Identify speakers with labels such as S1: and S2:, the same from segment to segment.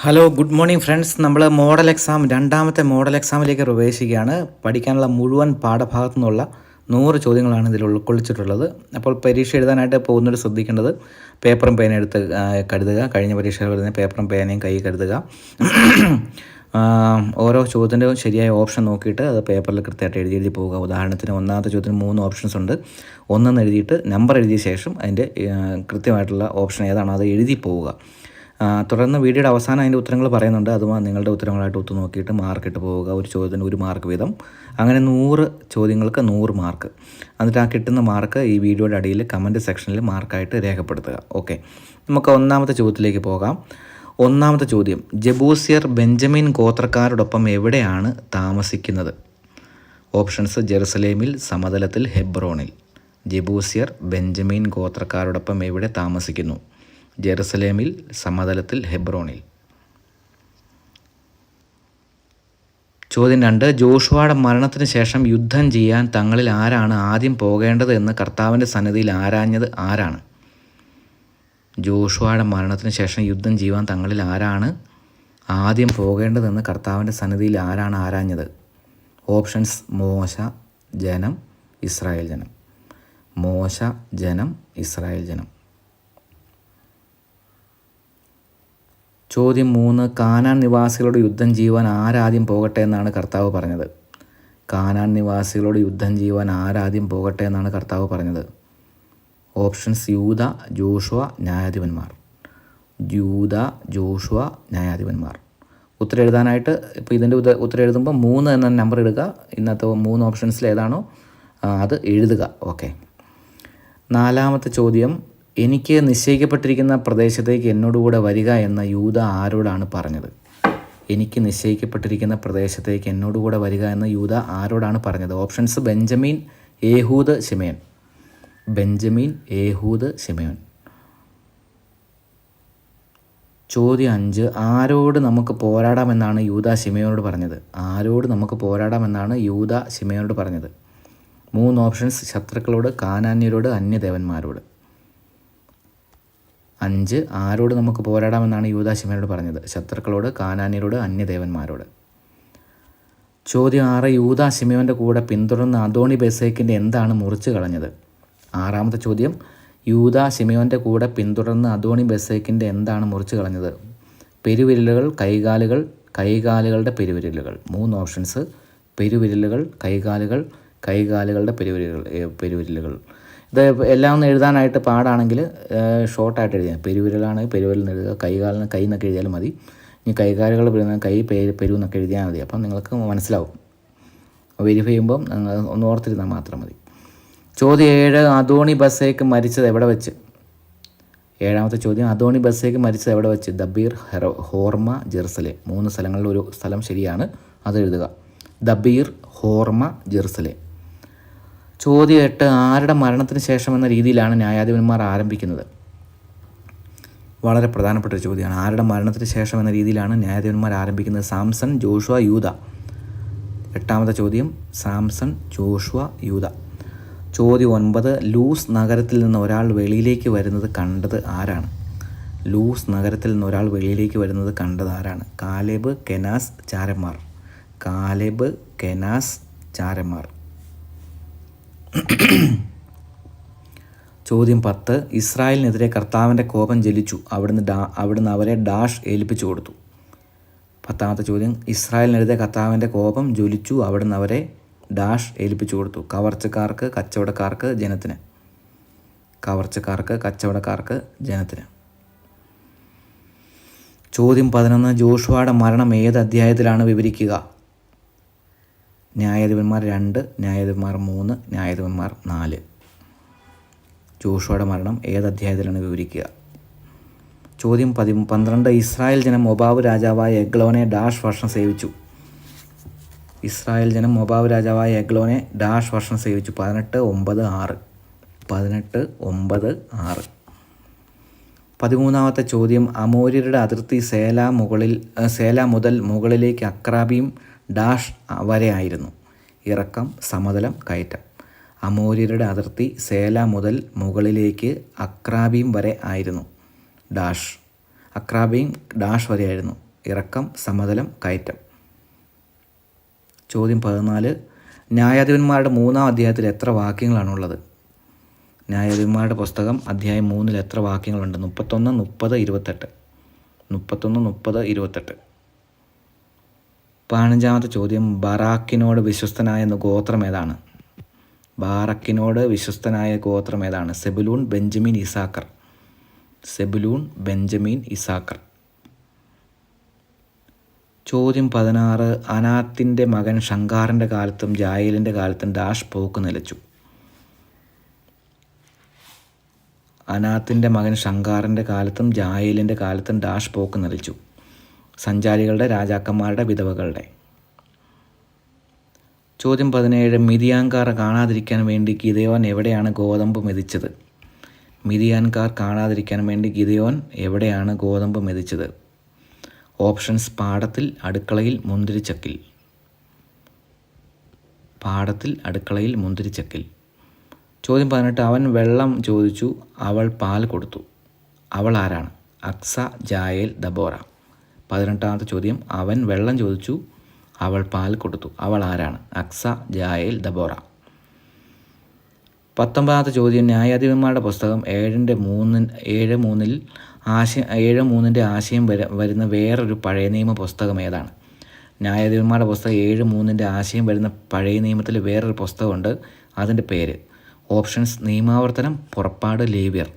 S1: Hello good morning friends. നമ്മൾ രണ്ടാമത്തെ model എക്സാമിലേക്ക് പ്രവേശിക്കുകയാണ്. പഠിക്കാനുള്ള മുഴുവൻ പാഠഭാഗത്തു നിന്നുള്ള 100 ചോദ്യങ്ങളാണ് ഇതിൽ ഉൾക്കൊള്ളിച്ചിട്ടുള്ളത്. അപ്പോൾ പരീക്ഷ എഴുതാനായിട്ട് പോകുന്നവർ ശ്രദ്ധിക്കേണ്ടത് പേപ്പറും പേനയും എടുത്ത് കരുതുക. കഴിഞ്ഞ പരീക്ഷയിൽ വരുന്ന പേപ്പറും പേനയും കൈ കരുതുക. ഓരോ ചോദ്യത്തിൻ്റെയും ശരിയായ ഓപ്ഷൻ നോക്കിയിട്ട് അത് പേപ്പറിൽ കൃത്യമായിട്ട് എഴുതി പോവുക. ഉദാഹരണത്തിന് ഒന്നാമത്തെ ചോദ്യത്തിന് 3 ഓപ്ഷൻസ് ഉണ്ട്. ഒന്നെന്ന് എഴുതിയിട്ട് നമ്പർ എഴുതിയ ശേഷം അതിൻ്റെ കൃത്യമായിട്ടുള്ള ഓപ്ഷൻ ഏതാണോ അത് എഴുതി പോവുക. തുടർന്ന് വീഡിയോയുടെ അവസാനം അതിൻ്റെ ഉത്തരങ്ങൾ പറയുന്നുണ്ട്. അതും നിങ്ങളുടെ ഉത്തരങ്ങളായിട്ട് ഒത്തു നോക്കിയിട്ട് മാർക്കിട്ട് പോവുക. ഒരു ചോദ്യത്തിന് 1 മാർക്ക് വീതം. അങ്ങനെ 100 ചോദ്യങ്ങൾക്ക് 100 മാർക്ക്. എന്നിട്ട് ആ കിട്ടുന്ന മാർക്ക് ഈ വീഡിയോയുടെ അടിയിൽ കമൻറ്റ് സെക്ഷനിൽ മാർക്കായിട്ട് രേഖപ്പെടുത്തുക. ഓക്കെ, നമുക്ക് ഒന്നാമത്തെ ചോദ്യത്തിലേക്ക് പോകാം. ഒന്നാമത്തെ ചോദ്യം: ജബൂസിയർ ബെഞ്ചമിൻ ഗോത്രക്കാരോടൊപ്പം എവിടെയാണ് താമസിക്കുന്നത്? ഓപ്ഷൻസ്: ജെറുസലേമിൽ, സമതലത്തിൽ, ഹെബ്രോണിൽ. ജബൂസിയർ ബെഞ്ചമിൻ ഗോത്രക്കാരോടൊപ്പം എവിടെ താമസിക്കുന്നു? ജെറുസലേമിൽ, സമതലത്തിൽ, ഹെബ്രോണിൽ. ചോദ്യം 2: ജോഷുവയുടെ മരണത്തിന് ശേഷം യുദ്ധം ചെയ്യാൻ തങ്ങളിൽ ആരാണ് ആദ്യം പോകേണ്ടത് എന്ന് കർത്താവിൻ്റെ സന്നിധിയിൽ ആരാഞ്ഞത് ആരാണ്? ജോഷുവയുടെ മരണത്തിന് ശേഷം യുദ്ധം ചെയ്യുവാൻ തങ്ങളിൽ ആരാണ് ആദ്യം പോകേണ്ടതെന്ന് കർത്താവിൻ്റെ സന്നിധിയിൽ ആരാണ് ആരാഞ്ഞത്? ഓപ്ഷൻസ്: മോശ, ജനം, ഇസ്രായേൽ ജനം. മോശ, ജനം, ഇസ്രായേൽ ജനം. ചോദ്യം 3: കാനാൻ നിവാസികളോട് യുദ്ധം ചെയ്യുവാൻ ആരാദ്യം പോകട്ടെ എന്നാണ് കർത്താവ് പറഞ്ഞത്? കാനാൻ നിവാസികളോട് യുദ്ധം ചെയ്യുവാൻ ആരാദ്യം പോകട്ടെ എന്നാണ് കർത്താവ് പറഞ്ഞത്? ഓപ്ഷൻസ്: യൂദ, ജോഷുവ, ന്യായാധിപന്മാർ. യൂദ, ജോഷുവ, ന്യായാധിപന്മാർ. ഉത്തരം എഴുതാനായിട്ട് ഇപ്പോൾ ഇതിൻ്റെ ഉത്തരം എഴുതുമ്പോൾ 3 എന്ന നമ്പർ ഇടുക. ഇന്നത്തെ 3 ഓപ്ഷൻസിൽ ഏതാണോ അത് എഴുതുക. ഓക്കെ. നാലാമത്തെ ചോദ്യം: എനിക്ക് നിശ്ചയിക്കപ്പെട്ടിരിക്കുന്ന പ്രദേശത്തേക്ക് എന്നോടുകൂടെ വരിക എന്ന യൂദ ആരോടാണ് പറഞ്ഞത്? എനിക്ക് നിശ്ചയിക്കപ്പെട്ടിരിക്കുന്ന പ്രദേശത്തേക്ക് എന്നോടുകൂടെ വരിക എന്ന യൂദ ആരോടാണ് പറഞ്ഞത്? Options: Benjamin, Ehud, Simeon. Benjamin, Ehud, Simeon. ചോദ്യം 5: ആരോട് നമുക്ക് പോരാടാമെന്നാണ് യൂദ ശിമയോനോട് പറഞ്ഞത്? ആരോട് നമുക്ക് പോരാടാമെന്നാണ് യൂദ ശിമയോനോട് പറഞ്ഞത്? 3 ഓപ്ഷൻസ്: ശത്രുക്കളോട്, കാനാന്യരോട്, അന്യദേവന്മാരോട്. 5: ആരോട് നമുക്ക് പോരാടാമെന്നാണ് യൂദ ശിമയോനോട് പറഞ്ഞത്? ശത്രുക്കളോട്, കാനാന്യരോട്, അന്യദേവന്മാരോട്. ചോദ്യം 6: യൂദ ശിമയോൻ്റെ കൂടെ പിന്തുടർന്ന് അദോണി ബെസേക്കിൻ്റെ എന്താണ് മുറിച്ച് കളഞ്ഞത്? ആറാമത്തെ ചോദ്യം: യൂദ ശിമയോൻ്റെ കൂടെ പിന്തുടർന്ന് അദോണി ബെസേക്കിൻ്റെ എന്താണ് മുറിച്ച് കളഞ്ഞത്? പെരുവിരലുകൾ, കൈകാലുകൾ, കൈകാലുകളുടെ പെരുവിരലുകൾ. 3 ഓപ്ഷൻസ്: പെരുവിരലുകൾ, കൈകാലുകൾ, കൈകാലുകളുടെ പെരുവിരലുകൾ. ഇത് എല്ലാം ഒന്ന് എഴുതാനായിട്ട് പാടാണെങ്കിൽ ഷോർട്ടായിട്ട് എഴുതിയാൽ പെരുവിരലാണ് പെരുവിരലിന് എഴുതുക, കൈകാലിന് കൈ എന്നൊക്കെ എഴുതിയാലും മതി. ഇനി കൈകാലുകൾ കൈ പെരു എന്നൊക്കെ എഴുതിയാൽ മതി. അപ്പം നിങ്ങൾക്ക് മനസ്സിലാവും. വെരിഫൈ ചെയ്യുമ്പം ഒന്ന് ഓർത്തിരുന്നാൽ മാത്രം മതി. ചോദ്യം 7: അദോണി ബസേക്ക് മരിച്ചത് എവിടെ വെച്ച്? ഏഴാമത്തെ ചോദ്യം: അദോണി ബസേക്ക് മരിച്ചത് എവിടെ വെച്ച്? ദബീർ, ഹോർമ, ജെറുസലേം. 3 സ്ഥലങ്ങളിൽ ഒരു സ്ഥലം ശരിയാണ്, അത് എഴുതുക. ദബീർ, ഹോർമ, ജെറുസലേം. ചോദ്യം 8: ആരുടെ മരണത്തിന് ശേഷം എന്ന രീതിയിലാണ് ന്യായാധിപന്മാർ ആരംഭിക്കുന്നത്? വളരെ പ്രധാനപ്പെട്ട ഒരു ചോദ്യമാണ്. ആരുടെ മരണത്തിന് ശേഷം എന്ന രീതിയിലാണ് ന്യായാധിപന്മാർ ആരംഭിക്കുന്നത്? സാംസൺ, ജോഷുവ, യൂദ. 8ാമത്തെ ചോദ്യം: സാംസൺ, ജോഷുവ, യൂദ. ചോദ്യം 9: ലൂസ് നഗരത്തിൽ നിന്ന് ഒരാൾ വെളിയിലേക്ക് വരുന്നത് കണ്ടത് ആരാണ്? ലൂസ് നഗരത്തിൽ നിന്ന് ഒരാൾ വെളിയിലേക്ക് വരുന്നത് കണ്ടത് ആരാണ്? കാലേബ്, കെനാസ്, ചാരന്മാർ. കാലേബ്, കെനാസ്, ചാരന്മാർ. ചോദ്യം 10: ഇസ്രായേലിനെതിരെ കർത്താവിൻ്റെ കോപം ജ്വലിച്ചു, അവിടുന്ന് അവരെ ഡാഷ് ഏൽപ്പിച്ചു കൊടുത്തു. 10ാമത്തെ ചോദ്യം: ഇസ്രായേലിനെതിരെ കർത്താവിൻ്റെ കോപം ജ്വലിച്ചു, അവിടുന്ന് അവരെ ഡാഷ് ഏൽപ്പിച്ചു കൊടുത്തു. കവർച്ചക്കാർക്ക്, കച്ചവടക്കാർക്ക്, ജനത്തിന്. കവർച്ചക്കാർക്ക്, കച്ചവടക്കാർക്ക്, ജനത്തിന്. ചോദ്യം 11: ജോഷുവയുടെ മരണം ഏത് അധ്യായത്തിലാണ് വിവരിക്കുക? ന്യായാധിപന്മാർ 2, ന്യായാധിപന്മാർ 3, ന്യായാധിപന്മാർ 4. ജോഷുവയുടെ മരണം ഏത് അധ്യായത്തിലാണ് വിവരിക്കുക? ചോദ്യം 12: ഇസ്രായേൽ ജനം മൊബാബ് രാജാവായ എഗ്ലോനെ ഡാഷ് വർഷം സേവിച്ചു. ഇസ്രായേൽ ജനം മൊബാബ് രാജാവായ എഗ്ലോനെ ഡാഷ് വർഷം സേവിച്ചു. 18:9:6. 18:9:6. 13ാമത്തെ ചോദ്യം: അമോര്യരുടെ അതിർത്തി സേല മുതൽ മുകളിലേക്ക് അക്രാബീം ഡാഷ് വരെ ആയിരുന്നു. ഇറക്കം, സമതലം, കയറ്റം. അമോര്യരുടെ അതിർത്തി സേല മുതൽ മുകളിലേക്ക് അക്രാബീം വരെ ആയിരുന്നു. അക്രാബീം ഡാഷ് വരെയായിരുന്നു. ഇറക്കം, സമതലം, കയറ്റം. ചോദ്യം 14. ന്യായാധിപന്മാരുടെ 3-ാം അധ്യായത്തിൽ എത്ര വാക്യങ്ങളാണുള്ളത്? ന്യായാധിപന്മാരുടെ പുസ്തകം അധ്യായം 3-ൽ എത്ര വാക്യങ്ങളുണ്ട്? 31, 30, 28. 31, 30, 28. 15-ാമത്തെ ചോദ്യം, ബാറാക്കിനോട് വിശ്വസ്തനായ ഗോത്രം ഏതാണ്? ബാറക്കിനോട് വിശ്വസ്തനായ ഗോത്രം ഏതാണ്? സെബുലൂൺ, ബെഞ്ചമിൻ, ഇസാക്കർ. സെബുലൂൺ, ബെഞ്ചമിൻ, ഇസാക്കർ. ചോദ്യം 16. അനാത്തിൻ്റെ മകൻ ഷങ്കാറിൻ്റെ കാലത്തും ജായേലിൻ്റെ കാലത്തും ഡാഷ് പോക്ക് നിലച്ചു. അനാത്തിൻ്റെ മകൻ ഷങ്കാറിൻ്റെ കാലത്തും ജായേലിൻ്റെ കാലത്തും ഡാഷ് പോക്ക് നിലച്ചു. സഞ്ചാരികളുടെ, രാജാക്കന്മാരുടെ, വിധവകളുടെ. ചോദ്യം 17. മിതിയാൻകാർ കാണാതിരിക്കാൻ വേണ്ടി ഗിദെയോൻ എവിടെയാണ് ഗോതമ്പ് മെതിച്ചത്? മിതിയാൻകാർ കാണാതിരിക്കാൻ വേണ്ടി ഗിദെയോൻ എവിടെയാണ് ഗോതമ്പ് മെതിച്ചത്? ഓപ്ഷൻസ്: പാടത്തിൽ, അടുക്കളയിൽ, മുന്തിരിച്ചക്കിൽ. പാടത്തിൽ, അടുക്കളയിൽ, മുന്തിരിച്ചക്കിൽ. ചോദ്യം 18. അവൻ വെള്ളം ചോദിച്ചു, അവൾ പാൽ കൊടുത്തു. അവൾ ആരാണ്? അക്സ, ജായേൽ, ദബോറ. 18-ാമത്തെ ചോദ്യം, അവൻ വെള്ളം ചോദിച്ചു, അവൾ പാൽ കൊടുത്തു. അവൾ ആരാണ്? അക്സ, ജായേൽ, ദബോറ. 19-ാമത്തെ ചോദ്യം, ന്യായാധിപന്മാരുടെ പുസ്തകം 7:3-ൽ 7:3-ൻ്റെ ആശയം വരുന്ന വേറൊരു പഴയ നിയമ പുസ്തകം ഏതാണ്? ന്യായാധിപന്മാരുടെ പുസ്തകം 7:3-ൻ്റെ ആശയം വരുന്ന പഴയ നിയമത്തിൽ വേറൊരു പുസ്തകമുണ്ട്. അതിൻ്റെ പേര്. ഓപ്ഷൻസ്: നിയമാവർത്തനം, പുറപ്പാട്, ലേവ്യർ.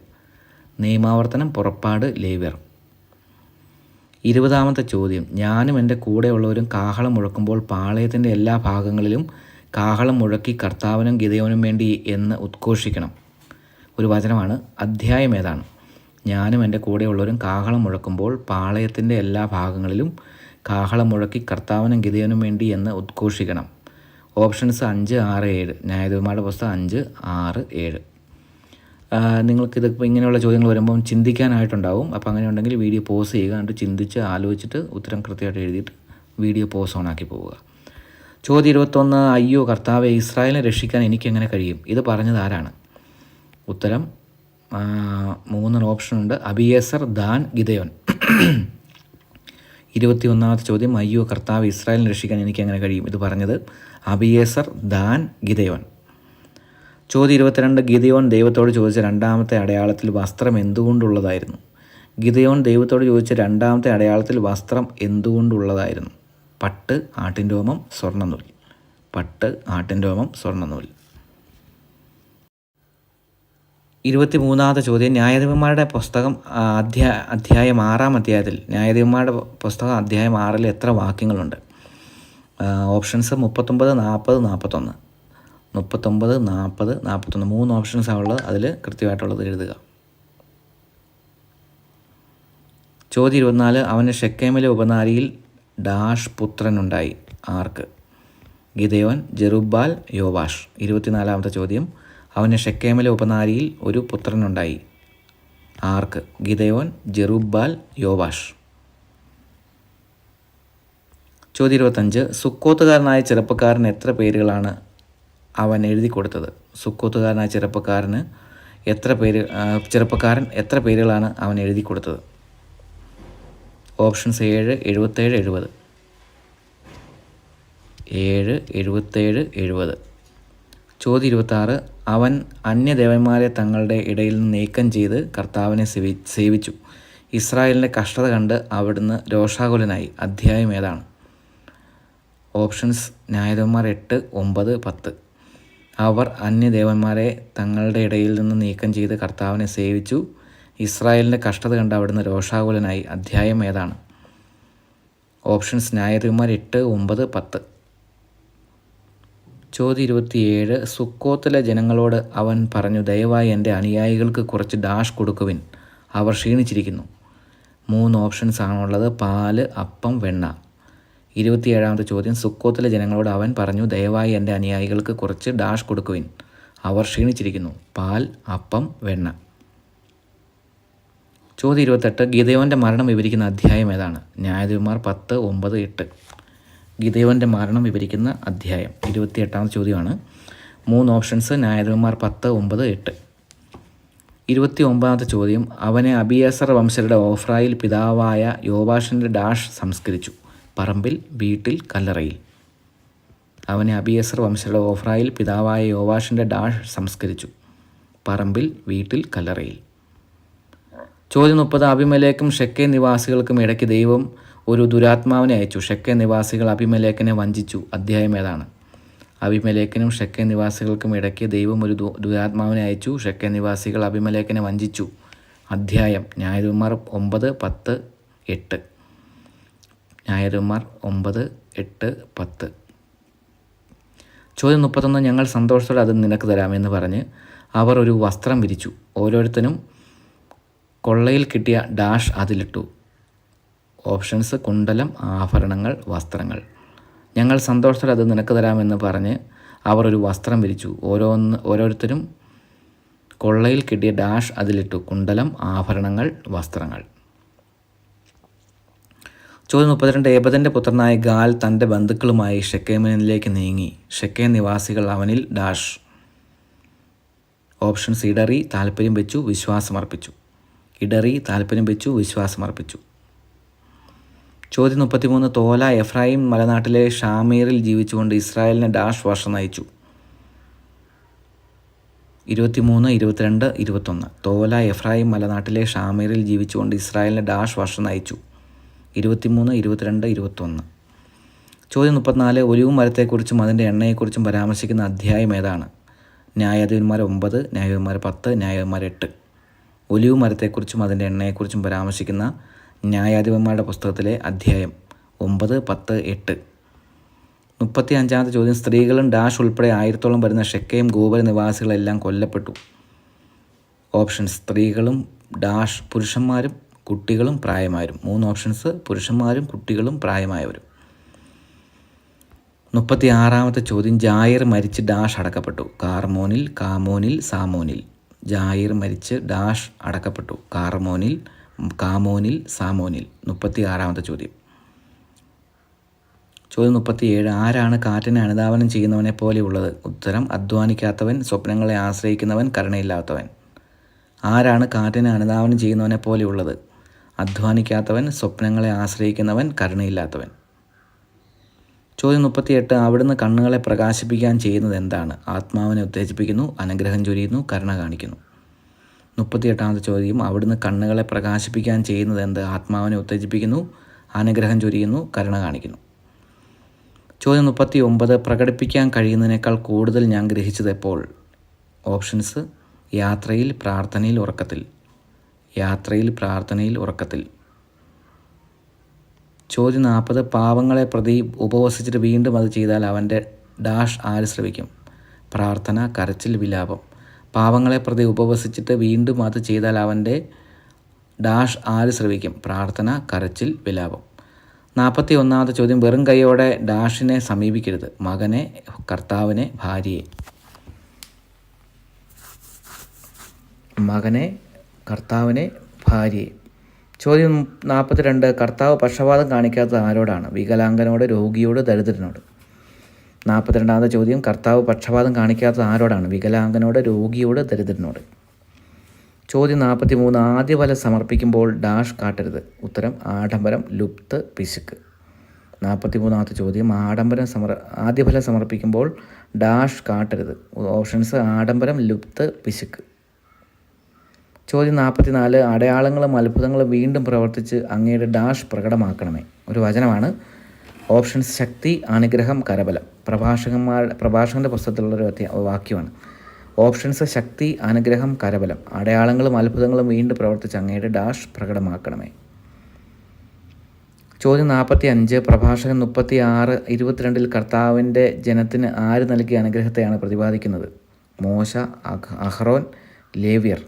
S1: നിയമാവർത്തനം, പുറപ്പാട്, ലേവ്യർ. 20-ാമത്തെ ചോദ്യം, ഞാനും എൻ്റെ കൂടെയുള്ളവരും കാഹളം മുഴക്കുമ്പോൾ പാളയത്തിൻ്റെ എല്ലാ ഭാഗങ്ങളിലും കാഹളം മുഴക്കി കർത്താവിനും ഗിദെയോനും വേണ്ടി എന്ന് ഉദ്ഘോഷിക്കണം. ഒരു വചനമാണ്. അധ്യായം ഏതാണ്? ഞാനും എൻ്റെ കൂടെയുള്ളവരും കാഹളം മുഴക്കുമ്പോൾ പാളയത്തിൻ്റെ എല്ലാ ഭാഗങ്ങളിലും കാഹളം മുഴക്കി കർത്താവിനും ഗിദെയോനും വേണ്ടി എന്ന് ഉദ്ഘോഷിക്കണം. ഓപ്ഷൻസ് 5, 6, 7. ന്യായാധിപന്മാരുടെ പുസ്തകം 5, 6, 7. നിങ്ങൾക്കിതിപ്പോൾ ഇങ്ങനെയുള്ള ചോദ്യങ്ങൾ വരുമ്പം ചിന്തിക്കാനായിട്ടുണ്ടാവും. അപ്പോൾ അങ്ങനെ ഉണ്ടെങ്കിൽ വീഡിയോ പോസ് ചെയ്യുക, എന്നിട്ട് ചിന്തിച്ച് ആലോചിച്ചിട്ട് ഉത്തരം കൃത്യമായിട്ട് എഴുതിയിട്ട് വീഡിയോ പോസ് ഓണാക്കി പോവുക. ചോദ്യം 21. അയ്യോ കർത്താവെ, ഇസ്രായേലിനെ രക്ഷിക്കാൻ എനിക്കെങ്ങനെ കഴിയും? ഇത് പറഞ്ഞത് ആരാണ്? ഉത്തരം 3 ഓപ്ഷനുണ്ട്. Abiezer, Dan, Gideon. 21-ാമത്തെ ചോദ്യം, അയ്യോ കർത്താവ്, ഇസ്രായേലിനെ രക്ഷിക്കാൻ എനിക്കെങ്ങനെ കഴിയും? ഇത് പറഞ്ഞത് അബിയേസർ, ദാൻ, ഗിദെയോൻ. ചോദ്യം 22. ഗിദെയോൻ ദൈവത്തോട് ചോദിച്ച 2-ാമത്തെ അടയാളത്തിൽ വസ്ത്രം എന്തുകൊണ്ടുള്ളതായിരുന്നു? ഗിദെയോൻ ദൈവത്തോട് ചോദിച്ച 2-ാമത്തെ അടയാളത്തിൽ വസ്ത്രം എന്തുകൊണ്ടുള്ളതായിരുന്നു? പട്ട്, ആട്ടിൻരോമം, സ്വർണ്ണനൂൽ. പട്ട്, ആട്ടിൻരോമം, സ്വർണ്ണനൂൽ. 23-ാമത്തെ ചോദ്യം, ന്യായാധിപന്മാരുടെ പുസ്തകം അധ്യായം 6-ാം അധ്യായത്തിൽ ന്യായാധിപന്മാരുടെ പുസ്തകം അധ്യായം 6-ൽ എത്ര വാക്യങ്ങളുണ്ട്? ഓപ്ഷൻസ്: 39, 40, 41. 39, 40, 41. 3 ഓപ്ഷൻസാണ് ഉള്ളത്. അതിൽ കൃത്യമായിട്ടുള്ളത് എഴുതുക. ചോദ്യം 24. അവന് ഷെക്കേമിലെ ഉപനാരിയിൽ ഡാഷ് പുത്രനുണ്ടായി. ആർക്ക്? ഗിദെയോൻ, ജെറുബ്ബാൽ, യോവാഷ്. 24-ാമത്തെ ചോദ്യം, അവന് ഷെക്കേമിലെ ഉപനാരിയിൽ ഒരു പുത്രനുണ്ടായി. ആർക്ക്? ഗിദെയോൻ, ജെറുബ്ബാൽ, യോവാഷ്. ചോദ്യം 25. സുക്കോത്തുകാരനായ ചെറുപ്പക്കാരന് എത്ര പേരുകളാണ് അവൻ എഴുതി കൊടുത്തത്? സുക്കോത്തുകാരനായ ചെറുപ്പക്കാരൻ എത്ര പേരുകളാണ് അവൻ എഴുതി കൊടുത്തത്? ഓപ്ഷൻസ്: 7, 77, 70. 7, 77, 70. ചോദ്യം 26. അവൻ അന്യദേവന്മാരെ തങ്ങളുടെ ഇടയിൽ നിന്ന് നീക്കം ചെയ്ത് കർത്താവിനെ സേവിച്ചു. ഇസ്രായേലിൻ്റെ കഷ്ടത കണ്ട് അവിടുന്ന് രോഷാകുലനായി. അധ്യായം ഏതാണ്? ഓപ്ഷൻസ്: ന്യായാധിപന്മാർ 8, 9, 10. അവർ അന്യദേവന്മാരെ തങ്ങളുടെ ഇടയിൽ നിന്ന് നീക്കം ചെയ്ത് കർത്താവിനെ സേവിച്ചു. ഇസ്രായേലിൻ്റെ കഷ്ടത കണ്ട് അവിടുന്ന് രോഷാകുലനായി. അധ്യായം ഏതാണ്? ഓപ്ഷൻസ്: ന്യായാധിപന്മാർ 8, 9, 10. ചോദ്യം 27. സുക്കോത്തിലെ ജനങ്ങളോട് അവൻ പറഞ്ഞു, ദയവായി എൻ്റെ അനുയായികൾക്ക് കുറച്ച് ഡാഷ് കൊടുക്കുവിൻ, അവർ ക്ഷീണിച്ചിരിക്കുന്നു. 3 ഓപ്ഷൻസ് ആണുള്ളത്. പാല്, അപ്പം, വെണ്ണ. 27-ാമത്തെ ചോദ്യം, സുക്കോത്തിലെ ജനങ്ങളോട് അവൻ പറഞ്ഞു, ദയവായി എൻ്റെ അനുയായികൾക്ക് കുറച്ച് ഡാഷ് കൊടുക്കുവിൻ, അവർ ക്ഷീണിച്ചിരിക്കുന്നു. പാൽ, അപ്പം, വെണ്ണ. ചോദ്യം 28. ഗിദെയോൻ്റെ മരണം വിവരിക്കുന്ന അധ്യായം ഏതാണ്? ന്യായാധിപന്മാർ 10, 9, 8. ഗിദെയോൻ്റെ മരണം വിവരിക്കുന്ന അധ്യായം. 28-ാമത്തെ ചോദ്യമാണ്. 3 ഓപ്ഷൻസ്. ന്യായാധിപന്മാർ 10, 9, 8. 29ാമത്തെ ചോദ്യം, അവനെ അബിയേസർ വംശജരുടെ ഓഫ്രായിൽ പിതാവായ യോവാഷിൻ്റെ ഡാഷ് സംസ്കരിച്ചു. പറമ്പിൽ, വീട്ടിൽ, കല്ലറയിൽ. അവനെ അബിയേസർ വംശജരുടെ ഓഫ്രായിൽ പിതാവായ യോവാഷിൻ്റെ ഡാഷ് സംസ്കരിച്ചു. പറമ്പിൽ, വീട്ടിൽ, കല്ലറയിൽ. ചോദ്യം 30, അബിമേലെക്കും ഷെക്കേം നിവാസികൾക്കും ഇടയ്ക്ക് ദൈവം ഒരു ദുരാത്മാവിനെ അയച്ചു. ഷെക്കേം നിവാസികൾ അബിമേലെക്കിനെ വഞ്ചിച്ചു. അധ്യായം ഏതാണ്? അബിമേലെക്കിനും ഷെക്കേം നിവാസികൾക്കും ഇടയ്ക്ക് ദൈവം ഒരു ദുരാത്മാവിനെ അയച്ചു. ഷെക്കേം നിവാസികൾ അബിമേലെക്കിനെ വഞ്ചിച്ചു. അധ്യായം ന്യായാധിപന്മാർ 9, 10, 8. ന്യായാധിപന്മാർ 9, 8, 10. ചോദ്യം 31, ഞങ്ങൾ സന്തോഷത്തോടെ അത് നിനക്ക് തരാമെന്ന് പറഞ്ഞ് അവർ ഒരു വസ്ത്രം വിരിച്ചു. ഓരോരുത്തരും കൊള്ളയിൽ കിട്ടിയ ഡാഷ് അതിലിട്ടു. ഓപ്ഷൻസ്: കുണ്ടലം, ആഭരണങ്ങൾ, വസ്ത്രങ്ങൾ. ഞങ്ങൾ സന്തോഷത്തോടെ അത് നിനക്ക് തരാമെന്ന് പറഞ്ഞ് അവർ ഒരു വസ്ത്രം വിരിച്ചു. ഓരോരുത്തരും കൊള്ളയിൽ കിട്ടിയ ഡാഷ് അതിലിട്ടു. കുണ്ടലം, ആഭരണങ്ങൾ, വസ്ത്രങ്ങൾ. ചോദ്യം 32, ഏബദിൻ്റെ പുത്രനായ ഗാൽ തൻ്റെ ബന്ധുക്കളുമായി ഷെക്കേമിലേക്ക് നീങ്ങി. ഷെക്കേം നിവാസികൾ അവനിൽ ഡാഷ്. ഓപ്ഷൻസ്: ഇടറി, താല്പര്യം വെച്ചു, വിശ്വാസമർപ്പിച്ചു. ഇടറി, താല്പര്യം വെച്ചു, വിശ്വാസമർപ്പിച്ചു. ചോദ്യം 33, തോല എഫ്രായിം മലനാട്ടിലെ ഷാമീറിൽ ജീവിച്ചുകൊണ്ട് ഇസ്രായേലിനെ ഡാഷ് വർഷം നയിച്ചു. 23, 22, 21. തോല എഫ്രായിം മലനാട്ടിലെ ഷാമീറിൽ ജീവിച്ചുകൊണ്ട് ഇസ്രായേലിനെ ഡാഷ് വർഷം നയിച്ചു. 23, 22, 21. ചോദ്യം 34, ഒലിവ് മരത്തെക്കുറിച്ചും അതിൻ്റെ എണ്ണയെക്കുറിച്ചും പരാമർശിക്കുന്ന അധ്യായം ഏതാണ്? ന്യായാധിപന്മാർ 9, ന്യായാധിപന്മാർ 10, ന്യായാധിപന്മാർ 8. ഒലിവ് മരത്തെക്കുറിച്ചും അതിൻ്റെ എണ്ണയെക്കുറിച്ചും പരാമർശിക്കുന്ന ന്യായാധിപന്മാരുടെ പുസ്തകത്തിലെ അധ്യായം 9, 10, 8. 35ാമത്തെ ചോദ്യം, സ്ത്രീകളും ഡാഷ് ഉൾപ്പെടെ 1000-ഓളം വരുന്ന ഷെക്കേം ഗോപുര നിവാസികളെല്ലാം കൊല്ലപ്പെട്ടു. ഓപ്ഷൻസ്: സ്ത്രീകളും ഡാഷ് പുരുഷന്മാരും കുട്ടികളും പ്രായമായവരും. 3 ഓപ്ഷൻസ്: പുരുഷന്മാരും കുട്ടികളും പ്രായമായവരും. 36ാമത്തെ ചോദ്യം, ജായിർ മരിച്ച് ഡാഷ് അടക്കപ്പെട്ടു. കാർമോനിൽ, കാമോനിൽ, സാമോനിൽ. ജായിർ മരിച്ച് ഡാഷ് അടക്കപ്പെട്ടു. കാർമോനിൽ, കാമോനിൽ, സാമോനിൽ. 36ാമത്തെ ചോദ്യം. ചോദ്യം 37, ആരാണ് കാറ്റിനെ അനുധാവനം ചെയ്യുന്നവനെ പോലെയുള്ളത്? ഉത്തരം: അധ്വാനിക്കാത്തവൻ, സ്വപ്നങ്ങളെ ആശ്രയിക്കുന്നവൻ, കരുണയില്ലാത്തവൻ. ആരാണ് കാറ്റിനെ അനുധാവനം ചെയ്യുന്നവനെ പോലെയുള്ളത്? അധ്വാനിക്കാത്തവൻ, സ്വപ്നങ്ങളെ ആശ്രയിക്കുന്നവൻ, കരുണയില്ലാത്തവൻ. ചോദ്യം 38, അവിടുന്ന് കണ്ണുകളെ പ്രകാശിപ്പിക്കാൻ ചെയ്യുന്നത് എന്താണ്? ആത്മാവിനെ ഉത്തേജിപ്പിക്കുന്നു, അനുഗ്രഹം ചൊരിയുന്നു, കരുണ കാണിക്കുന്നു. 38ാമത്തെ ചോദ്യം, അവിടുന്ന് കണ്ണുകളെ പ്രകാശിപ്പിക്കാൻ ചെയ്യുന്നത് എന്ത്? ആത്മാവിനെ ഉത്തേജിപ്പിക്കുന്നു, അനുഗ്രഹം ചൊരിയുന്നു, കരുണ കാണിക്കുന്നു. ചോദ്യം 39, പ്രകടിപ്പിക്കാൻ കഴിയുന്നതിനേക്കാൾ കൂടുതൽ ഞാൻ ഗ്രഹിച്ചത് എപ്പോൾ? ഓപ്ഷൻസ്: യാത്രയിൽ, പ്രാർത്ഥനയിൽ, ഉറക്കത്തിൽ. യാത്രയിൽ, പ്രാർത്ഥനയിൽ, ഉറക്കത്തിൽ. ചോദ്യം 40, പാവങ്ങളെ പ്രതി ഉപവസിച്ചിട്ട് വീണ്ടും അത് ചെയ്താൽ അവൻ്റെ ഡാഷ് ആര് ശ്രവിക്കും? പ്രാർത്ഥന, കരച്ചിൽ, വിലാപം. പാവങ്ങളെ പ്രതി ഉപവസിച്ചിട്ട് വീണ്ടും അത് ചെയ്താൽ അവൻ്റെ ഡാഷ് ആര് ശ്രവിക്കും? പ്രാർത്ഥന, കരച്ചിൽ, വിലാപം. 41ാമത്തെ ചോദ്യം, വെറും കൈയോടെ ഡാഷിനെ സമീപിക്കരുത്. മകനെ, കർത്താവിനെ, ഭാര്യയെ. മകനെ, കർത്താവിനെ, ഭാര്യയെ. ചോദ്യം 42, കർത്താവ് പക്ഷപാതം കാണിക്കാത്തത് ആരോടാണ്? വികലാംഗനോട്, രോഗിയോട്, ദരിദ്രനോട്. 42ാമത്തെ ചോദ്യം, കർത്താവ് പക്ഷപാതം കാണിക്കാത്തത് ആരോടാണ്? വികലാംഗനോട്, രോഗിയോട്, ദരിദ്രനോട്. ചോദ്യം 43, ആദ്യഫലം സമർപ്പിക്കുമ്പോൾ ഡാഷ് കാട്ടരുത്. ഉത്തരം: ആഡംബരം, ലുപ്ത്, പിശുക്ക്. 43ാമത്തെ ചോദ്യം, ആദ്യഫലം സമർപ്പിക്കുമ്പോൾ ഡാഷ് കാട്ടരുത്. ഓപ്ഷൻസ്: ആഡംബരം, ലുപ്ത്, പിശുക്ക്. ചോദ്യം 44, അടയാളങ്ങളും അത്ഭുതങ്ങളും വീണ്ടും പ്രവർത്തിച്ച് അങ്ങയുടെ ഡാഷ് പ്രകടമാക്കണമേ. ഒരു വചനമാണ്. ഓപ്ഷൻസ്: ശക്തി, അനുഗ്രഹം, കരബലം. പ്രഭാഷകൻ്റെ പുസ്തകത്തിലുള്ളൊരു വാക്യമാണ്. ഓപ്ഷൻസ്: ശക്തി, അനുഗ്രഹം, കരബലം. അടയാളങ്ങളും അത്ഭുതങ്ങളും വീണ്ടും പ്രവർത്തിച്ച് അങ്ങയുടെ ഡാഷ് പ്രകടമാക്കണമേ. ചോദ്യം 45, പ്രഭാഷകൻ 36, 22 കർത്താവിൻ്റെ ജനത്തിന് ആര് നൽകിയ അനുഗ്രഹത്തെയാണ് പ്രതിപാദിക്കുന്നത്? മോശ, അഹ്റോൻ, ലേവ്യർ.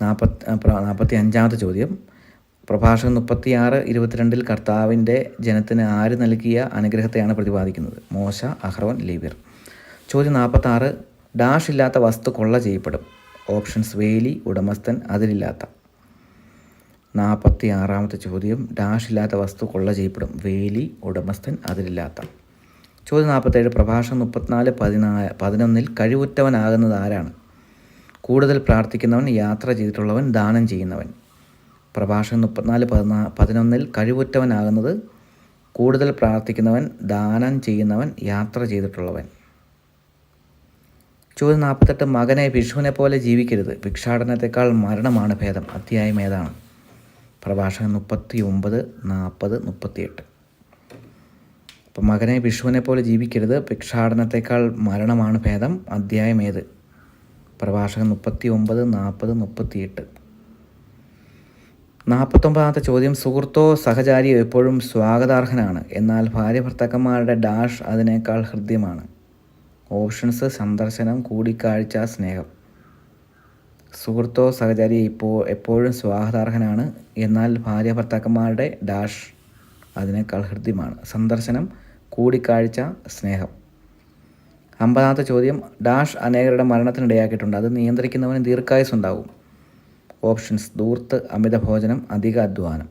S1: 45ാമത്തെ ചോദ്യം, പ്രഭാഷകൻ 36, 22 കർത്താവിൻ്റെ ജനത്തിന് ആര് നൽകിയ അനുഗ്രഹത്തെയാണ് പ്രതിപാദിക്കുന്നത്? മോശ, അഹ്റോൻ, ലേവ്യർ. ചോദ്യം 46, ഡാഷ് ഇല്ലാത്ത വസ്തു കൊള്ള ചെയ്യപ്പെടും. ഓപ്ഷൻസ്: വേലി, ഉടമസ്ഥൻ, അതിലില്ലാത്ത. 46ാമത്തെ ചോദ്യം, ഡാഷ് ഇല്ലാത്ത വസ്തു കൊള്ള ചെയ്യപ്പെടും. വേലി, ഉടമസ്ഥൻ, അതിലില്ലാത്ത. ചോദ്യം 47, പ്രഭാഷകൻ 34, 11 കഴിവുറ്റവനാകുന്നത് ആരാണ്? കൂടുതൽ പ്രാർത്ഥിക്കുന്നവൻ, യാത്ര ചെയ്തിട്ടുള്ളവൻ, ദാനം ചെയ്യുന്നവൻ. പ്രഭാഷകൻ 34:11 കഴിവുറ്റവനാകുന്നത് കൂടുതൽ പ്രാർത്ഥിക്കുന്നവൻ, ദാനം ചെയ്യുന്നവൻ, യാത്ര ചെയ്തിട്ടുള്ളവൻ. ചോദ്യം 48 മകനെ ഭിക്ഷുവിനെ പോലെ ജീവിക്കരുത്, ഭിക്ഷാടനത്തെക്കാൾ മരണമാണ് ഭേദം. അധ്യായം ഏതാണ്? പ്രഭാഷകൻ 39, 40, 38. അപ്പം മകനെ ഭിക്ഷുവിനെ പോലെ ജീവിക്കരുത്, ഭിക്ഷാടനത്തെക്കാൾ മരണമാണ് ഭേദം. അധ്യായം ഏത്? പ്രഭാഷകൻ 39, 40, 38. 49 ചോദ്യം സുഹൃത്തോ സഹചാരിയോ എപ്പോഴും സ്വാഗതാർഹനാണ്, എന്നാൽ ഭാര്യ ഭർത്താക്കന്മാരുടെ ഡാഷ് അതിനേക്കാൾ ഹൃദ്യമാണ്. ഓപ്ഷൻസ്: സന്ദർശനം, കൂടിക്കാഴ്ച, സ്നേഹം. സുഹൃത്തോ സഹചാരി എപ്പോഴും സ്വാഗതാർഹനാണ്, എന്നാൽ ഭാര്യ ഭർത്താക്കന്മാരുടെ ഡാഷ് അതിനേക്കാൾ ഹൃദ്യമാണ്. സന്ദർശനം, കൂടിക്കാഴ്ച, സ്നേഹം. 50 ചോദ്യം ഡാഷ് അനേകരുടെ മരണത്തിനിടയാക്കിയിട്ടുണ്ട്, അത് നിയന്ത്രിക്കുന്നവന് ദീർഘായുസ്സുണ്ടാവും. ഓപ്ഷൻസ്: ധൂർത്ത്, അമിതഭോജനം, അധിക അധ്വാനം.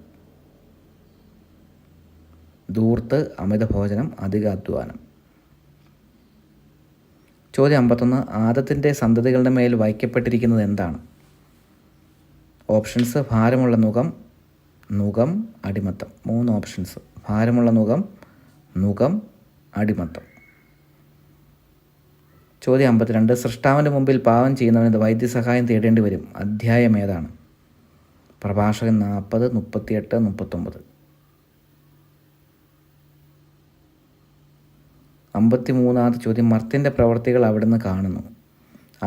S1: ധൂർത്ത്, അമിതഭോജനം, അധിക അധ്വാനം. ചോദ്യം 51 ആദത്തിൻ്റെ സന്തതികളുടെ മേൽ വയ്ക്കപ്പെട്ടിരിക്കുന്നത് എന്താണ്? ഓപ്ഷൻസ്: ഭാരമുള്ള നുകം, നുകം, അടിമത്തം. 3 ഓപ്ഷൻസ്: ഭാരമുള്ള നുകം, നുകം, അടിമത്തം. ചോദ്യം 52 സൃഷ്ടാവിൻ്റെ മുമ്പിൽ പാവം ചെയ്യുന്നവന് വൈദ്യസഹായം തേടേണ്ടി വരും. അധ്യായം ഏതാണ്? പ്രഭാഷകൻ 40, 38, 39. 53 ചോദ്യം മർത്യൻ്റെ പ്രവർത്തികൾ അവിടുന്ന് കാണുന്നു,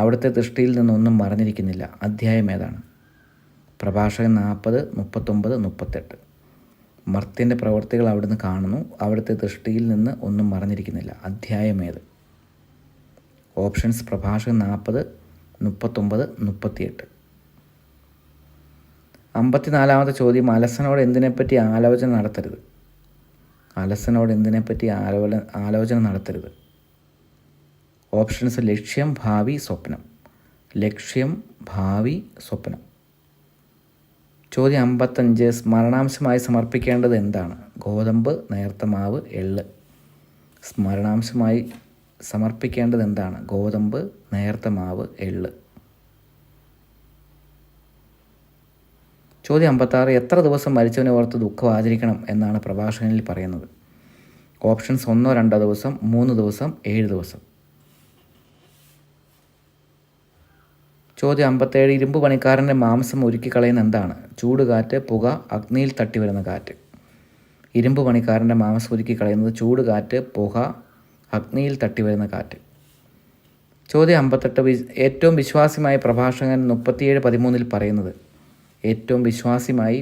S1: അവിടുത്തെ ദൃഷ്ടിയിൽ നിന്നൊന്നും മറഞ്ഞിരിക്കുന്നില്ല. അധ്യായം ഏതാണ്? പ്രഭാഷകൻ 40, 39, 38. മർത്യൻ്റെ പ്രവർത്തികൾ അവിടുന്ന് കാണുന്നു, അവിടുത്തെ ദൃഷ്ടിയിൽ നിന്ന് ഒന്നും മറഞ്ഞിരിക്കുന്നില്ല. അധ്യായം ഏത്? ഓപ്ഷൻസ്: പ്രഭാഷകൻ 40, 39, 38. 54 ചോദ്യം അലസനോട് എന്തിനെപ്പറ്റി ആലോചന നടത്തരുത്. അലസനോട് എന്തിനെപ്പറ്റി ആലോചന നടത്തരുത്. ഓപ്ഷൻസ്: ലക്ഷ്യം, ഭാവി, സ്വപ്നം. ലക്ഷ്യം, ഭാവി, സ്വപ്നം. ചോദ്യം 55 സ്മരണാംശമായി സമർപ്പിക്കേണ്ടത് എന്താണ്? ഗോതമ്പ്, നേർത്ത മാവ്, എള്ള്. സ്മരണാംശമായി സമർപ്പിക്കേണ്ടത് എന്താണ്? ഗോതമ്പ്, നേർത്ത മാവ്, എള്ള്. ചോദ്യം 56 എത്ര ദിവസം മരിച്ചവനെ ഓർത്ത് ദുഃഖം ആചരിക്കണം എന്നാണ് പ്രഭാഷകനിൽ പറയുന്നത്? ഓപ്ഷൻസ്: 1, 2 ദിവസം, 3 ദിവസം, 7 ദിവസം. ചോദ്യം 57 ഇരുമ്പ് പണിക്കാരൻ്റെ മാംസം ഉരുക്കിക്കളയുന്ന എന്താണ്? ചൂടുകാറ്റ്, പുക, അഗ്നിയിൽ തട്ടി വരുന്ന കാറ്റ്. ഇരുമ്പ് പണിക്കാരൻ്റെ മാംസം ഉരുക്കിക്കളയുന്നത് ചൂടുകാറ്റ്, പുക, അഗ്നിയിൽ തട്ടി വരുന്ന കാറ്റ്. ചോദ്യം 58 ഏറ്റവും വിശ്വാസിയായ പ്രഭാഷകൻ 37:13 പറയുന്നത്? ഏറ്റവും വിശ്വാസിയായി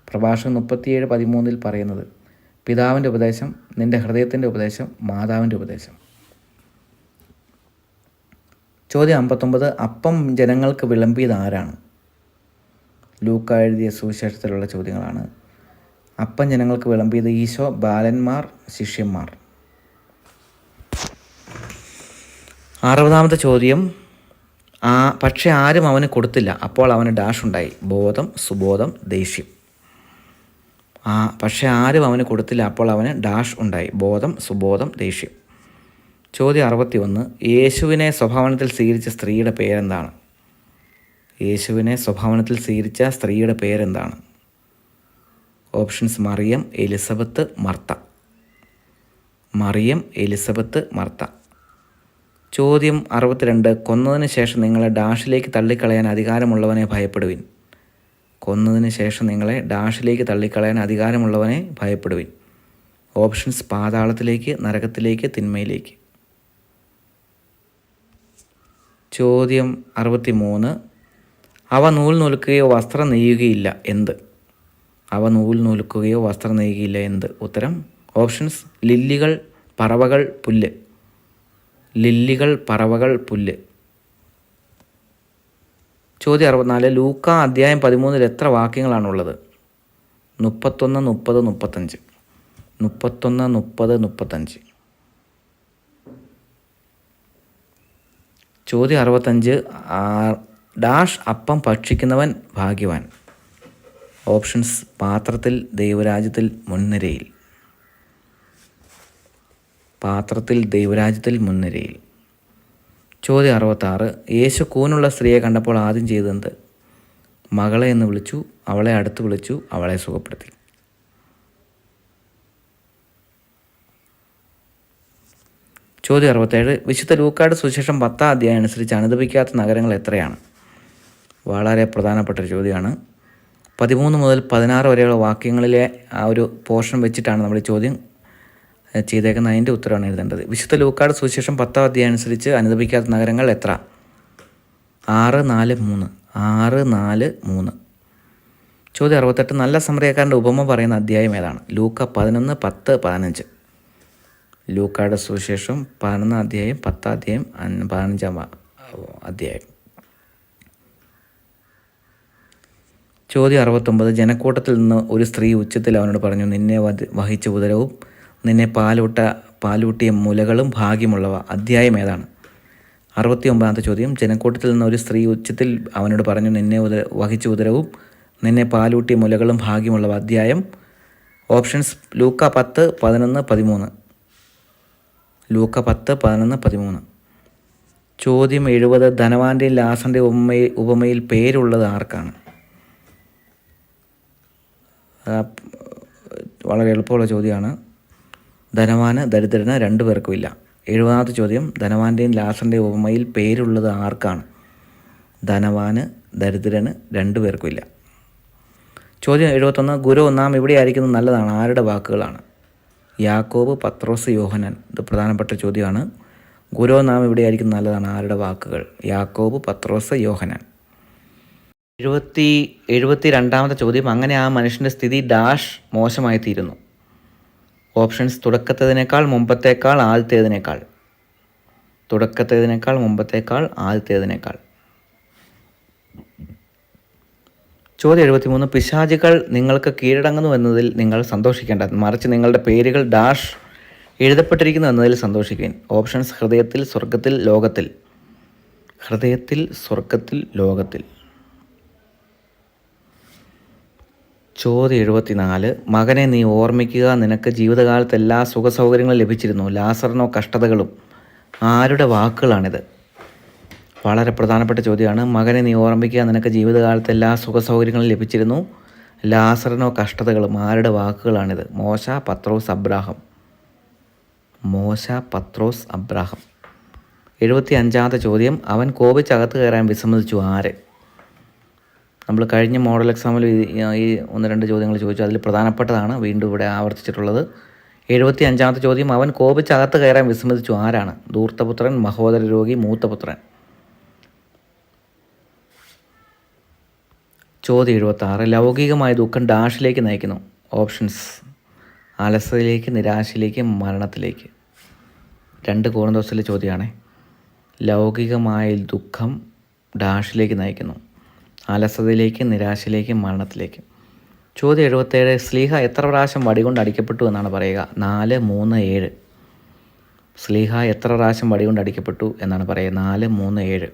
S1: പ്രഭാഷകൻ 37:13 പറയുന്നത് പിതാവിൻ്റെ ഉപദേശം, നിൻ്റെ ഹൃദയത്തിൻ്റെ ഉപദേശം, മാതാവിൻ്റെ ഉപദേശം. ചോദ്യം 59 അപ്പം ജനങ്ങൾക്ക് വിളമ്പിയത് ആരാണ്? ലൂക്ക എഴുതിയ സുവിശേഷത്തിലുള്ള ചോദ്യങ്ങളാണ്. അപ്പം ജനങ്ങൾക്ക് വിളമ്പിയത് ഈശോ, ബാലന്മാർ, ശിഷ്യന്മാർ. 60 ചോദ്യം പക്ഷേ ആരും അവന് കൊടുത്തില്ല, അപ്പോൾ അവന് ഡാഷ് ഉണ്ടായി. ബോധം, സുബോധം, ദേഷ്യം. പക്ഷേ ആരും അവന് കൊടുത്തില്ല, അപ്പോൾ അവന് ഡാഷ് ഉണ്ടായി. ബോധം, സുബോധം, ദേഷ്യം. ചോദ്യം 61 യേശുവിനെ സ്വഭാവനത്തിൽ സ്വീകരിച്ച സ്ത്രീയുടെ പേരെന്താണ്? യേശുവിനെ സ്വഭാവനത്തിൽ സ്വീകരിച്ച സ്ത്രീയുടെ പേരെന്താണ്? Options: Mariyam, Elizabeth, Martha. Mariyam, Elizabeth, Martha. ചോദ്യം 62 കൊന്നതിന് ശേഷം നിങ്ങളെ ഡാഷിലേക്ക് തള്ളിക്കളയാൻ അധികാരമുള്ളവനെ ഭയപ്പെടുവിൻ. കൊന്നതിന് ശേഷം നിങ്ങളെ ഡാഷിലേക്ക് തള്ളിക്കളയാൻ അധികാരമുള്ളവനെ ഭയപ്പെടുവിൻ. ഓപ്ഷൻസ്: പാതാളത്തിലേക്ക്, നരകത്തിലേക്ക്, തിന്മയിലേക്ക്. ചോദ്യം 63 അവ നൂൽ നൂൽക്കുകയോ വസ്ത്രം നെയ്യുകയില്ല എന്ത്? അവ നൂൽ നൂൽക്കുകയോ വസ്ത്രം നെയ്യുകയില്ല എന്ത്? ഉത്തരം ഓപ്ഷൻസ്: ലില്ലികൾ, പറവകൾ, പുല്ല്. ലില്ലികൾ, പറവകൾ, പുല്ല്. ചോദ്യം 64 ലൂക്ക അധ്യായം 13 എത്ര വാക്യങ്ങളാണുള്ളത്? 31, 30, 35. 31, 30, 35. ചോദ്യം 65 ഡാഷ് അപ്പം ഭക്ഷിക്കുന്നവൻ ഭാഗ്യവാൻ. ഓപ്ഷൻസ്: പാത്രത്തിൽ, ദൈവരാജ്യത്തിൽ, മുൻനിരയിൽ. പാത്രത്തിൽ, ദൈവരാജ്യത്തിൽ, മുൻനിരയിൽ. ചോദ്യം 66. യേശു കൂനുള്ള സ്ത്രീയെ കണ്ടപ്പോൾ ആദ്യം ചെയ്തതെന്ത്? മകളെ എന്ന് വിളിച്ചു, അവളെ അടുത്ത് വിളിച്ചു, അവളെ സുഖപ്പെടുത്തി. ചോദ്യം 67. വിശുദ്ധ ലൂക്കായുടെ സുവിശേഷം 10-ാം അധ്യായം അനുസരിച്ച് അനുദപിക്കാത്ത നഗരങ്ങൾ എത്രയാണ്? വളരെ പ്രധാനപ്പെട്ടൊരു ചോദ്യമാണ്. 13 മുതൽ 16 വരെയുള്ള വാക്യങ്ങളിലെ ആ ഒരു പോർഷൻ വെച്ചിട്ടാണ് നമ്മൾ ഈ ചോദ്യം ചെയ്തേക്കുന്നത്. അതിൻ്റെ ഉത്തരവാണ് എഴുതേണ്ടത്. വിശുദ്ധ ലൂക്കായുടെ സുവിശേഷം 10-ാം അധ്യായം അനുസരിച്ച് അനുദപിക്കാത്ത നഗരങ്ങൾ എത്ര? 6, 4, 3. 6, 4, 3. ചോദ്യം 68. നല്ല സമറിയക്കാരൻ്റെ ഉപമ പറയുന്ന അധ്യായം ഏതാണ്? ലൂക്ക 11, 10, 15. ലൂക്കായുടെ സുവിശേഷം 11-ാം അധ്യായം, 10-ാം അധ്യായം, 15-ാം അധ്യായം. ചോദ്യം 69. ജനക്കൂട്ടത്തിൽ നിന്ന് ഒരു സ്ത്രീ ഉച്ചത്തിൽ അവനോട് പറഞ്ഞു, നിന്നെ വഹിച്ച ഉദരവും നിന്നെ പാലൂട്ടിയ മുലകളും ഭാഗ്യമുള്ളവ. അധ്യായം ഏതാണ്? 69-ാമത്തെ ചോദ്യം. ജനക്കൂട്ടത്തിൽ നിന്ന് ഒരു സ്ത്രീ ഉച്ചത്തിൽ അവനോട് പറഞ്ഞു, നിന്നെ വഹിച്ച ഉദരവും നിന്നെ പാലൂട്ടിയ മുലകളും ഭാഗ്യമുള്ളവ. അധ്യായം. ഓപ്ഷൻസ്: ലൂക്ക 10, 11, 13. ലൂക്ക 10, 11, 13. ചോദ്യം 70. ധനവാന്റെയും ലാസറിൻ്റെ ഉപമയിൽ പേരുള്ളത് ആർക്കാണ്? വളരെ എളുപ്പമുള്ള ചോദ്യമാണ്. ധനവാന് ദരിദ്രന് രണ്ടുപേർക്കും ഇല്ല. 70-ാമത്തെ ചോദ്യം. ധനവാന്റെയും ലാസറിൻ്റെ ഉപമയിൽ പേരുള്ളത് ആർക്കാണ്? ധനവാന് ദരിദ്രന് രണ്ടുപേർക്കും ഇല്ല. ചോദ്യം 71. ഗുരു നാം ഇവിടെ ആയിരിക്കുന്നത് നല്ലതാണ്. ആരുടെ വാക്കുകളാണ്? യാക്കോബ്, പത്രോസ്, യോഹന്നാൻ. ഇത് പ്രധാനപ്പെട്ട ചോദ്യമാണ്. ഗുരു നാം ഇവിടെ ആയിരിക്കുന്നത് നല്ലതാണ്. ആരുടെ വാക്കുകൾ? യാക്കോബ്, പത്രോസ്, യോഹന്നാൻ. 72-ാമത്തെ ചോദ്യം. അങ്ങനെ ആ മനുഷ്യൻ്റെ സ്ഥിതി ഡാഷ് മോശമായി തീരുന്നു. ഓപ്ഷൻസ്: തുടക്കത്തേതിനേക്കാൾ, മുമ്പത്തേക്കാൾ, ആദ്യത്തേതിനേക്കാൾ. തുടക്കത്തേതിനേക്കാൾ, മുമ്പത്തേക്കാൾ, ആദ്യത്തേതിനേക്കാൾ. ചോദ്യം 73. പിശാചുകൾ നിങ്ങൾക്ക് കീഴടങ്ങുന്നു എന്നതിൽ നിങ്ങൾ സന്തോഷിക്കേണ്ട, മറിച്ച് നിങ്ങളുടെ പേരുകൾ ഡാഷ് എഴുതപ്പെട്ടിരിക്കുന്നു എന്നതിൽ സന്തോഷിക്കുവിൻ. ഓപ്ഷൻസ്: ഹൃദയത്തിൽ, സ്വർഗത്തിൽ, ലോകത്തിൽ. ഹൃദയത്തിൽ, സ്വർഗത്തിൽ, ലോകത്തിൽ. ചോദ്യം 74. മകനെ നീ ഓർമ്മിക്കുക, നിനക്ക് ജീവിതകാലത്ത് എല്ലാ സുഖസൗകര്യങ്ങളും ലഭിച്ചിരുന്നു. ലാസറിനോ കഷ്ടതകളും. ആരുടെ വാക്കുകളാണിത്? വളരെ പ്രധാനപ്പെട്ട ചോദ്യമാണ്. മകനെ നീ ഓർമ്മിക്കുക, നിനക്ക് ജീവിതകാലത്ത് എല്ലാ സുഖസൗകര്യങ്ങളും ലഭിച്ചിരുന്നു. ലാസറിനോ കഷ്ടതകളും. ആരുടെ വാക്കുകളാണിത്? മോശ, പത്രോസ്, അബ്രാഹം. മോശ, പത്രോസ്, അബ്രാഹം. 75-ാമത്തെ ചോദ്യം. അവൻ കോപിച്ചകത്ത് കയറാൻ വിസമ്മതിച്ചു. ആര്? നമ്മൾ കഴിഞ്ഞ മോഡൽ എക്സാമിൽ ഈ 1-2 ചോദ്യങ്ങൾ ചോദിച്ചു. അതിൽ പ്രധാനപ്പെട്ടതാണ് വീണ്ടും ഇവിടെ ആവർത്തിച്ചിട്ടുള്ളത്. 75-ാമത്തെ ചോദ്യം. അവൻ കോപിച്ചകത്ത് കയറാൻ വിസമ്മതിച്ചു. ആരാണ്? ധൂർത്തപുത്രൻ, മഹോദര രോഗി, മൂത്തപുത്രൻ. ചോദ്യം 76. ലൗകികമായ ദുഃഖം ഡാഷിലേക്ക് നയിക്കുന്നു. ഓപ്ഷൻസ്: അലസതയിലേക്ക്, നിരാശയിലേക്ക്, മരണത്തിലേക്ക്. 2 കോറിന്തോസിലെ ചോദ്യമാണ്. ലൗകികമായ ദുഃഖം ഡാഷിലേക്ക് നയിക്കുന്നു. അലസതയിലേക്ക്, നിരാശയിലേക്ക്, മരണത്തിലേക്ക്. ചോദ്യം 77. സ്ലീഹ എത്ര പ്രാവശ്യം വടികൊണ്ട് അടിക്കപ്പെട്ടു എന്നാണ് പറയുക? 4, 3, 7. സ്ലീഹ എത്ര പ്രാവശ്യം വടികൊണ്ട് അടിക്കപ്പെട്ടു എന്നാണ് പറയുക? 4, 3, 7.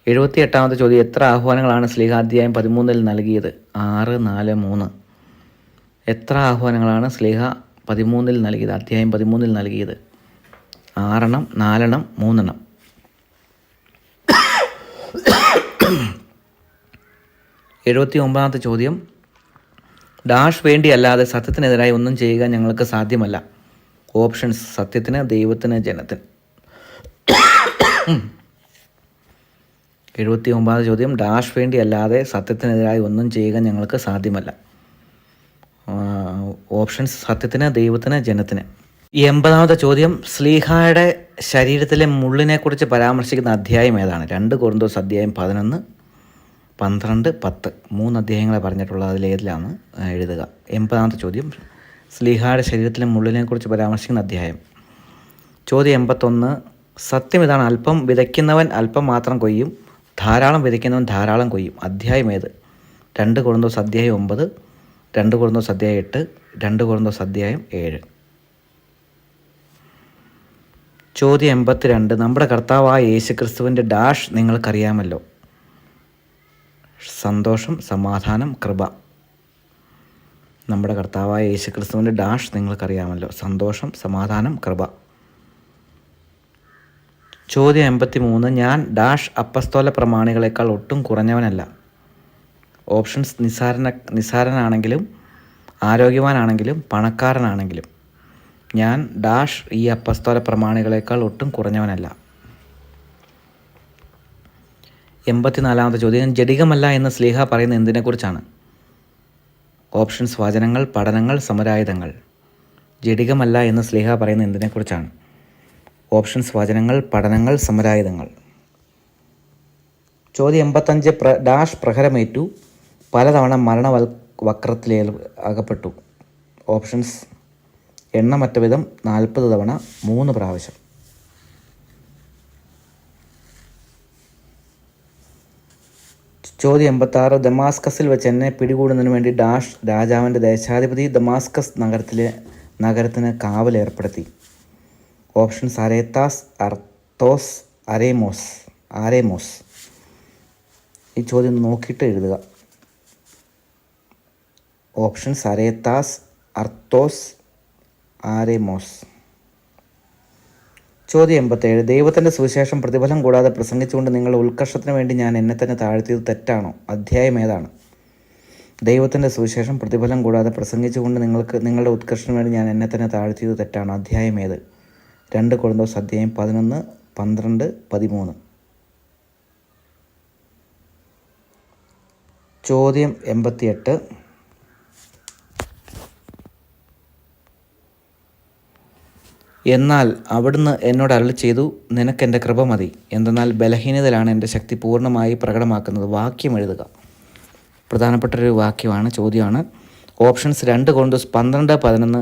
S1: 78-ാമത്തെ ചോദ്യം. എത്ര ആഹ്വാനങ്ങളാണ് സ്ലീഹ അധ്യായം 13-ൽ നൽകിയത്? 6, 4, 3. എത്ര ആഹ്വാനങ്ങളാണ് സ്ലീഹ 13-ൽ നൽകിയത്? അധ്യായം 13-ൽ നൽകിയത്? 6, 4, 3. 79-ാമത്തെ ചോദ്യം. ഡാഷ് വേണ്ടിയല്ലാതെ സത്യത്തിനെതിരായി ഒന്നും ചെയ്യുക ഞങ്ങൾക്ക് സാധ്യമല്ല. ഓപ്ഷൻസ്: സത്യത്തിന്, ദൈവത്തിന്, ജനത്തിന്. 79-ാമത്തെ ചോദ്യം. ഡാഷ് വേണ്ടിയല്ലാതെ സത്യത്തിനെതിരായി ഒന്നും ചെയ്യുക ഞങ്ങൾക്ക് സാധ്യമല്ല. ഓപ്ഷൻസ്: സത്യത്തിന്, ദൈവത്തിന്, ജനത്തിന്. 80-ാമത്തെ ചോദ്യം. സ്ലീഹായുടെ ശരീരത്തിലെ മുള്ളിനെക്കുറിച്ച് പരാമർശിക്കുന്ന അധ്യായം ഏതാണ്? 2 കൊരിന്തോസ് അധ്യായം 11, 12, 10. 3 അധ്യായങ്ങളെ പറഞ്ഞിട്ടുള്ളത്. അതിലേതിലാണ് എഴുതുക. 80-ാമത്തെ ചോദ്യം. സ്ലീഹായുടെ ശരീരത്തിലെ മുള്ളിനെക്കുറിച്ച് പരാമർശിക്കുന്ന അധ്യായം. ചോദ്യം 81. സത്യം ഇതാണ്, അല്പം വിതയ്ക്കുന്നവൻ അല്പം മാത്രം കൊയ്യും, ധാരാളം വിതയ്ക്കുന്നവൻ ധാരാളം കൊയ്യും. അധ്യായം ഏത്? 2 കൊരിന്തോസ് അധ്യായം 9, 2 കൊരിന്തോസ് അധ്യായം 8, 2 കൊരിന്തോസ് അധ്യായം 7. ചോദ്യം 82. നമ്മുടെ കർത്താവായ യേശുക്രിസ്തുവിൻ്റെ ഡാഷ് നിങ്ങൾക്കറിയാമല്ലോ. സന്തോഷം, സമാധാനം, കൃപ. നമ്മുടെ കർത്താവായ യേശുക്രിസ്തുവിൻ്റെ ഡാഷ് നിങ്ങൾക്കറിയാമല്ലോ. സന്തോഷം, സമാധാനം, കൃപ. ചോദ്യം 83. ഞാൻ ഡാഷ് അപ്പസ്തോല പ്രമാണികളെക്കാൾ ഒട്ടും കുറഞ്ഞവനല്ല. ഓപ്ഷൻസ് നിസാരനാണെങ്കിലും ആരോഗ്യവാനാണെങ്കിലും പണക്കാരനാണെങ്കിലും ഞാൻ ഡാഷ് ഈ അപ്പസ്തോല പ്രമാണികളെക്കാൾ ഒട്ടും കുറഞ്ഞവനല്ല. 84. ചോദ്യം ജഡികമല്ല എന്ന് ശ്ലീഹ പറയുന്ന എന്തിനെക്കുറിച്ചാണ്? ഓപ്ഷൻസ് വചനങ്ങൾ, പഠനങ്ങൾ, സമരായുധങ്ങൾ. ജഡികമല്ല എന്ന് ശ്ലീഹ പറയുന്ന എന്തിനെക്കുറിച്ചാണ്? ഓപ്ഷൻസ് വചനങ്ങൾ, പഠനങ്ങൾ, സമരായുധങ്ങൾ. ചോദ്യം 85. ഡാഷ് പ്രഹരമേറ്റു, പലതവണ മരണവക്രത്തിൽ അകപ്പെട്ടു. ഓപ്ഷൻസ് എണ്ണമറ്റ വിധം 40 തവണ, 3 പ്രാവശ്യം. ചോദ്യം 86. ദമാസ്കസിൽ വെച്ച് എന്നെ പിടികൂടുന്നതിന് വേണ്ടി ഡാഷ് രാജാവിൻ്റെ ദേശാധിപതി ദമാസ്കസ് നഗരത്തിന് കാവൽ ഏർപ്പെടുത്തി. ഓപ്ഷൻസ് അരേത്താസ്, അർത്തോസ്, ആരേമോസ്. ഈ ചോദ്യം നോക്കിയിട്ട് എഴുതുക. ഓപ്ഷൻസ് അരേത്താസ്, അർത്തോസ്, ആരേമോസ്. ചോദ്യം 87. ദൈവത്തിൻ്റെ സുവിശേഷം പ്രതിഫലം കൂടാതെ പ്രസംഗിച്ചുകൊണ്ട് നിങ്ങളുടെ ഉത്കർഷത്തിന് വേണ്ടി ഞാൻ എന്നെ തന്നെ താഴ്ത്തിയത് തെറ്റാണോ? അധ്യായം ഏതാണ്? ദൈവത്തിൻ്റെ സുവിശേഷം പ്രതിഫലം കൂടാതെ പ്രസംഗിച്ചുകൊണ്ട് നിങ്ങളുടെ ഉത്കർഷത്തിന് വേണ്ടി ഞാൻ എന്നെ തന്നെ താഴ്ത്തിയത് തെറ്റാണോ? അധ്യായം ഏത്? 2 കൊരിന്തോസ് അധ്യായം 11, 12, 13. ചോദ്യം 88. എന്നാൽ അവിടുന്ന് എന്നോട് അരുളി ചെയ്തു, നിനക്കെൻ്റെ കൃപ മതി, എന്തെന്നാൽ ബലഹീനതയിലാണ് എൻ്റെ ശക്തി പൂർണ്ണമായി പ്രകടമാക്കുന്നത്. വാക്യം എഴുതുക. പ്രധാനപ്പെട്ടൊരു വാക്യമാണ്, ചോദ്യമാണ്. ഓപ്ഷൻസ് 2 കൊരിന്തോസ് 12:11,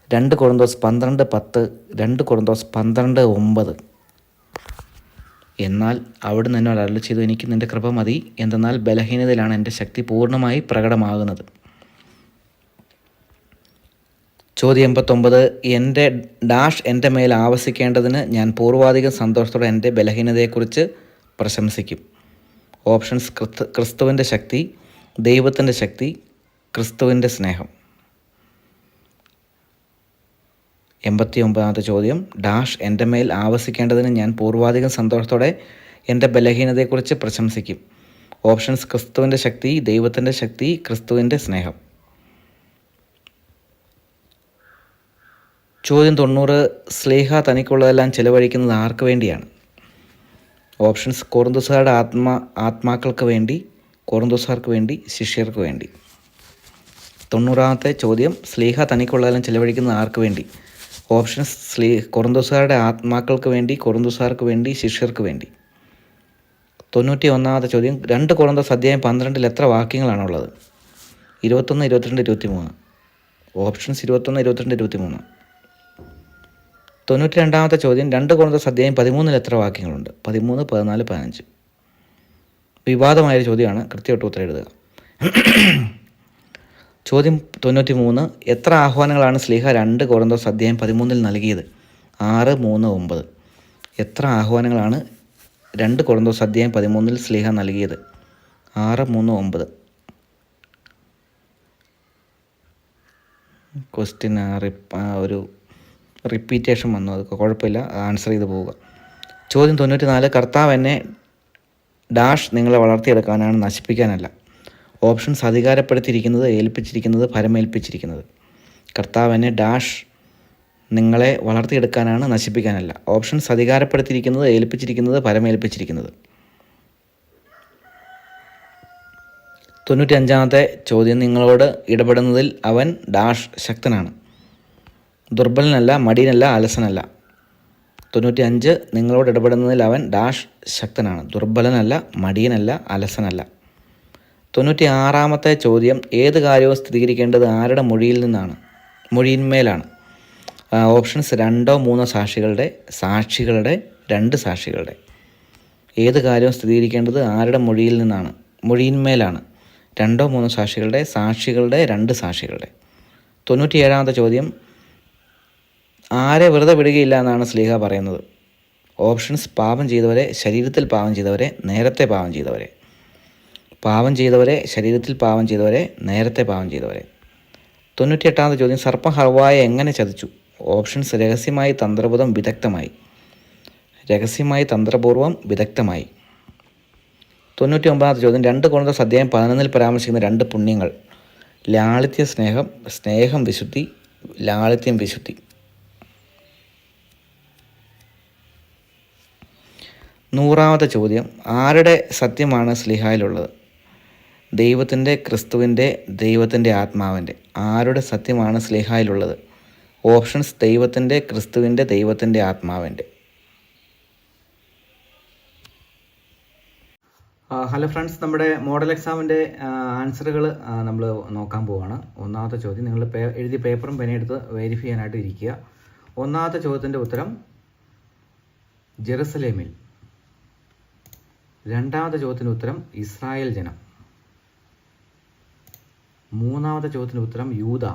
S1: 2 കൊരിന്തോസ് 12:10, 2 കൊരിന്തോസ് 12:9. എന്നാൽ അവിടുന്ന് എന്നോട് അരുളി ചെയ്തു, എനിക്ക് നിൻ്റെ കൃപ മതി, എന്തെന്നാൽ ബലഹീനതയിലാണ് എൻ്റെ ശക്തി പൂർണ്ണമായി പ്രകടമാകുന്നത്. ചോദ്യം 89. എൻ്റെ മേൽ ആവസിക്കേണ്ടതിന് ഞാൻ പൂർവാധികം സന്തോഷത്തോടെ എൻ്റെ ബലഹീനതയെക്കുറിച്ച് പ്രശംസിക്കും. ഓപ്ഷൻസ് ക്രിസ്തുവിൻ്റെ ശക്തി, ദൈവത്തിൻ്റെ ശക്തി, ക്രിസ്തുവിൻ്റെ സ്നേഹം. 89. ചോദ്യം ഡാഷ് എൻ്റെ മേൽ ആവസിക്കേണ്ടതിന് ഞാൻ പൂർവാധികം സന്തോഷത്തോടെ എൻ്റെ ബലഹീനതയെക്കുറിച്ച് പ്രശംസിക്കും. ഓപ്ഷൻസ് ക്രിസ്തുവിൻ്റെ ശക്തി, ദൈവത്തിൻ്റെ ശക്തി, ക്രിസ്തുവിൻ്റെ സ്നേഹം. ചോദ്യം 90. ശ്ലീഹ തനിക്കുള്ളതെല്ലാം ചെലവഴിക്കുന്നത് ആർക്ക് വേണ്ടിയാണ്? ഓപ്ഷൻസ് കൊറിന്തോസുകാരുടെ ആത്മാക്കൾക്ക് വേണ്ടി, കൊറിന്തോസുകാർക്ക് വേണ്ടി, ശിഷ്യർക്ക് വേണ്ടി. 90. ചോദ്യം ശ്ലീഹ തനിക്കുള്ളതെല്ലാം ചെലവഴിക്കുന്നത് ആർക്ക് വേണ്ടി? ഓപ്ഷൻസ് കൊറിന്തോസുകാരുടെ ആത്മാക്കൾക്ക് വേണ്ടി, കൊറിന്തോസുകാർക്ക് വേണ്ടി, ശിഷ്യർക്ക് വേണ്ടി. 91. ചോദ്യം 2 കൊരിന്തോസ് അധ്യായം 12 എത്ര വാക്യങ്ങളാണുള്ളത്? 21, 22, 23. ഓപ്ഷൻസ് 21, 22, 23. 92. ചോദ്യം 2 കൊരിന്തോസ് അധ്യായം 13 എത്ര വാക്യങ്ങളുണ്ട്? 13, 14, 15. വിവാദമായൊരു ചോദ്യമാണ്, കൃത്യമായിട്ട് ഉത്തരം എഴുതുക. ചോദ്യം 93. എത്ര ആഹ്വാനങ്ങളാണ് ശ്ലീഹ 2 കൊരിന്തോസ് അധ്യായം 13 നൽകിയത്? 6, 3, 9. എത്ര ആഹ്വാനങ്ങളാണ് 2 കൊരിന്തോസ് അധ്യായം 13 ശ്ലീഹ നൽകിയത്? 6, 3, 9. ക്വസ്റ്റ്യൻ ഒരു റിപ്പീറ്റേഷൻ വന്നു, അത് കുഴപ്പമില്ല, ആൻസർ ചെയ്ത് പോവുക. ചോദ്യം 94. കർത്താവ് എന്നെ ഡാഷ് നിങ്ങളെ വളർത്തിയെടുക്കാനാണ്, നശിപ്പിക്കാനല്ല. ഓപ്ഷൻസ് അധികാരപ്പെടുത്തിയിരിക്കുന്നത്, ഏൽപ്പിച്ചിരിക്കുന്നത്, ഫലമേൽപ്പിച്ചിരിക്കുന്നത്. കർത്താവ് എന്നെ ഡാഷ് നിങ്ങളെ വളർത്തിയെടുക്കാനാണ്, നശിപ്പിക്കാനല്ല. ഓപ്ഷൻസ് അധികാരപ്പെടുത്തിയിരിക്കുന്നത്, ഏൽപ്പിച്ചിരിക്കുന്നത്, ഫലമേൽപ്പിച്ചിരിക്കുന്നത്. 95. ചോദ്യം നിങ്ങളോട് ഇടപെടുന്നതിൽ അവൻ ഡാഷ് ശക്തനാണ്, ദുർബലനല്ല, മടിയനല്ല, അലസനല്ല. 95. നിങ്ങളോട് ഇടപെടുന്നതിൽ അവൻ ഡാഷ് ശക്തനാണ്, ദുർബലനല്ല, മടിയനല്ല, അലസനല്ല. 96. ചോദ്യം ഏത് കാര്യവും സ്ഥിരീകരിക്കേണ്ടത് ആരുടെ മൊഴിയിന്മേലാണ്? ഓപ്ഷൻസ് 2, 3 സാക്ഷികളുടെ 2 സാക്ഷികളുടെ. ഏത് കാര്യവും സ്ഥിരീകരിക്കേണ്ടത് ആരുടെ മൊഴിയിന്മേലാണ്? 2, 3 സാക്ഷികളുടെ 2 സാക്ഷികളുടെ. 97. ചോദ്യം ആരെ വെറുതെ വിടുകയില്ല എന്നാണ് ശ്ലീഹ പറയുന്നത്? ഓപ്ഷൻസ് പാപം ചെയ്തവരെ, ശരീരത്തിൽ പാപം ചെയ്തവരെ, നേരത്തെ പാപം ചെയ്തവരെ. പാപം ചെയ്തവരെ, ശരീരത്തിൽ പാപം ചെയ്തവരെ, നേരത്തെ പാപം ചെയ്തവരെ. 98. ചോദ്യം സർപ്പം ഹവ്വായെ എങ്ങനെ ചതിച്ചു? ഓപ്ഷൻസ് രഹസ്യമായി, തന്ത്രപൂതം, വിദഗ്ധമായി. രഹസ്യമായി, തന്ത്രപൂർവ്വം, വിദഗ്ധമായി. 99ാമത്തെ ചോദ്യം. 2 കൊരിന്ത്യർ അധ്യായം 11 പരാമർശിക്കുന്ന 2 പുണ്യങ്ങൾ. ലാളിത്യ സ്നേഹം, സ്നേഹം വിശുദ്ധി, ലാളിത്യം വിശുദ്ധി. 100ാമത്തെ ചോദ്യം. ആരുടെ സത്യമാണ് സ്ലീഹായിലുള്ളത്? ദൈവത്തിൻ്റെ, ക്രിസ്തുവിൻ്റെ, ദൈവത്തിൻ്റെ ആത്മാവിൻ്റെ. ആരുടെ സത്യമാണ് സ്ലീഹായിലുള്ളത്? ഓപ്ഷൻസ്: ദൈവത്തിൻ്റെ, ക്രിസ്തുവിൻ്റെ, ദൈവത്തിൻ്റെ ആത്മാവിൻ്റെ. ഹലോ ഫ്രണ്ട്സ്, നമ്മുടെ മോഡൽ എക്സാമിൻ്റെ ആൻസറുകൾ നമ്മൾ നോക്കാൻ പോവുകയാണ്. 1ാമത്തെ ചോദ്യം. നിങ്ങൾ എഴുതിയ പേപ്പറും പെനെടുത്ത് വെരിഫൈ ചെയ്യാനായിട്ട് ഇരിക്കുക. 1ാമത്തെ ചോദ്യത്തിൻ്റെ ഉത്തരം ജെറുസലേമിൽ. 2ാമത്തെ ചോദ്യത്തിൻ്റെ ഉത്തരം ഇസ്രായേൽ ജനം. 3ാമത്തെ ചോദ്യത്തിൻ്റെ ഉത്തരം യൂദ.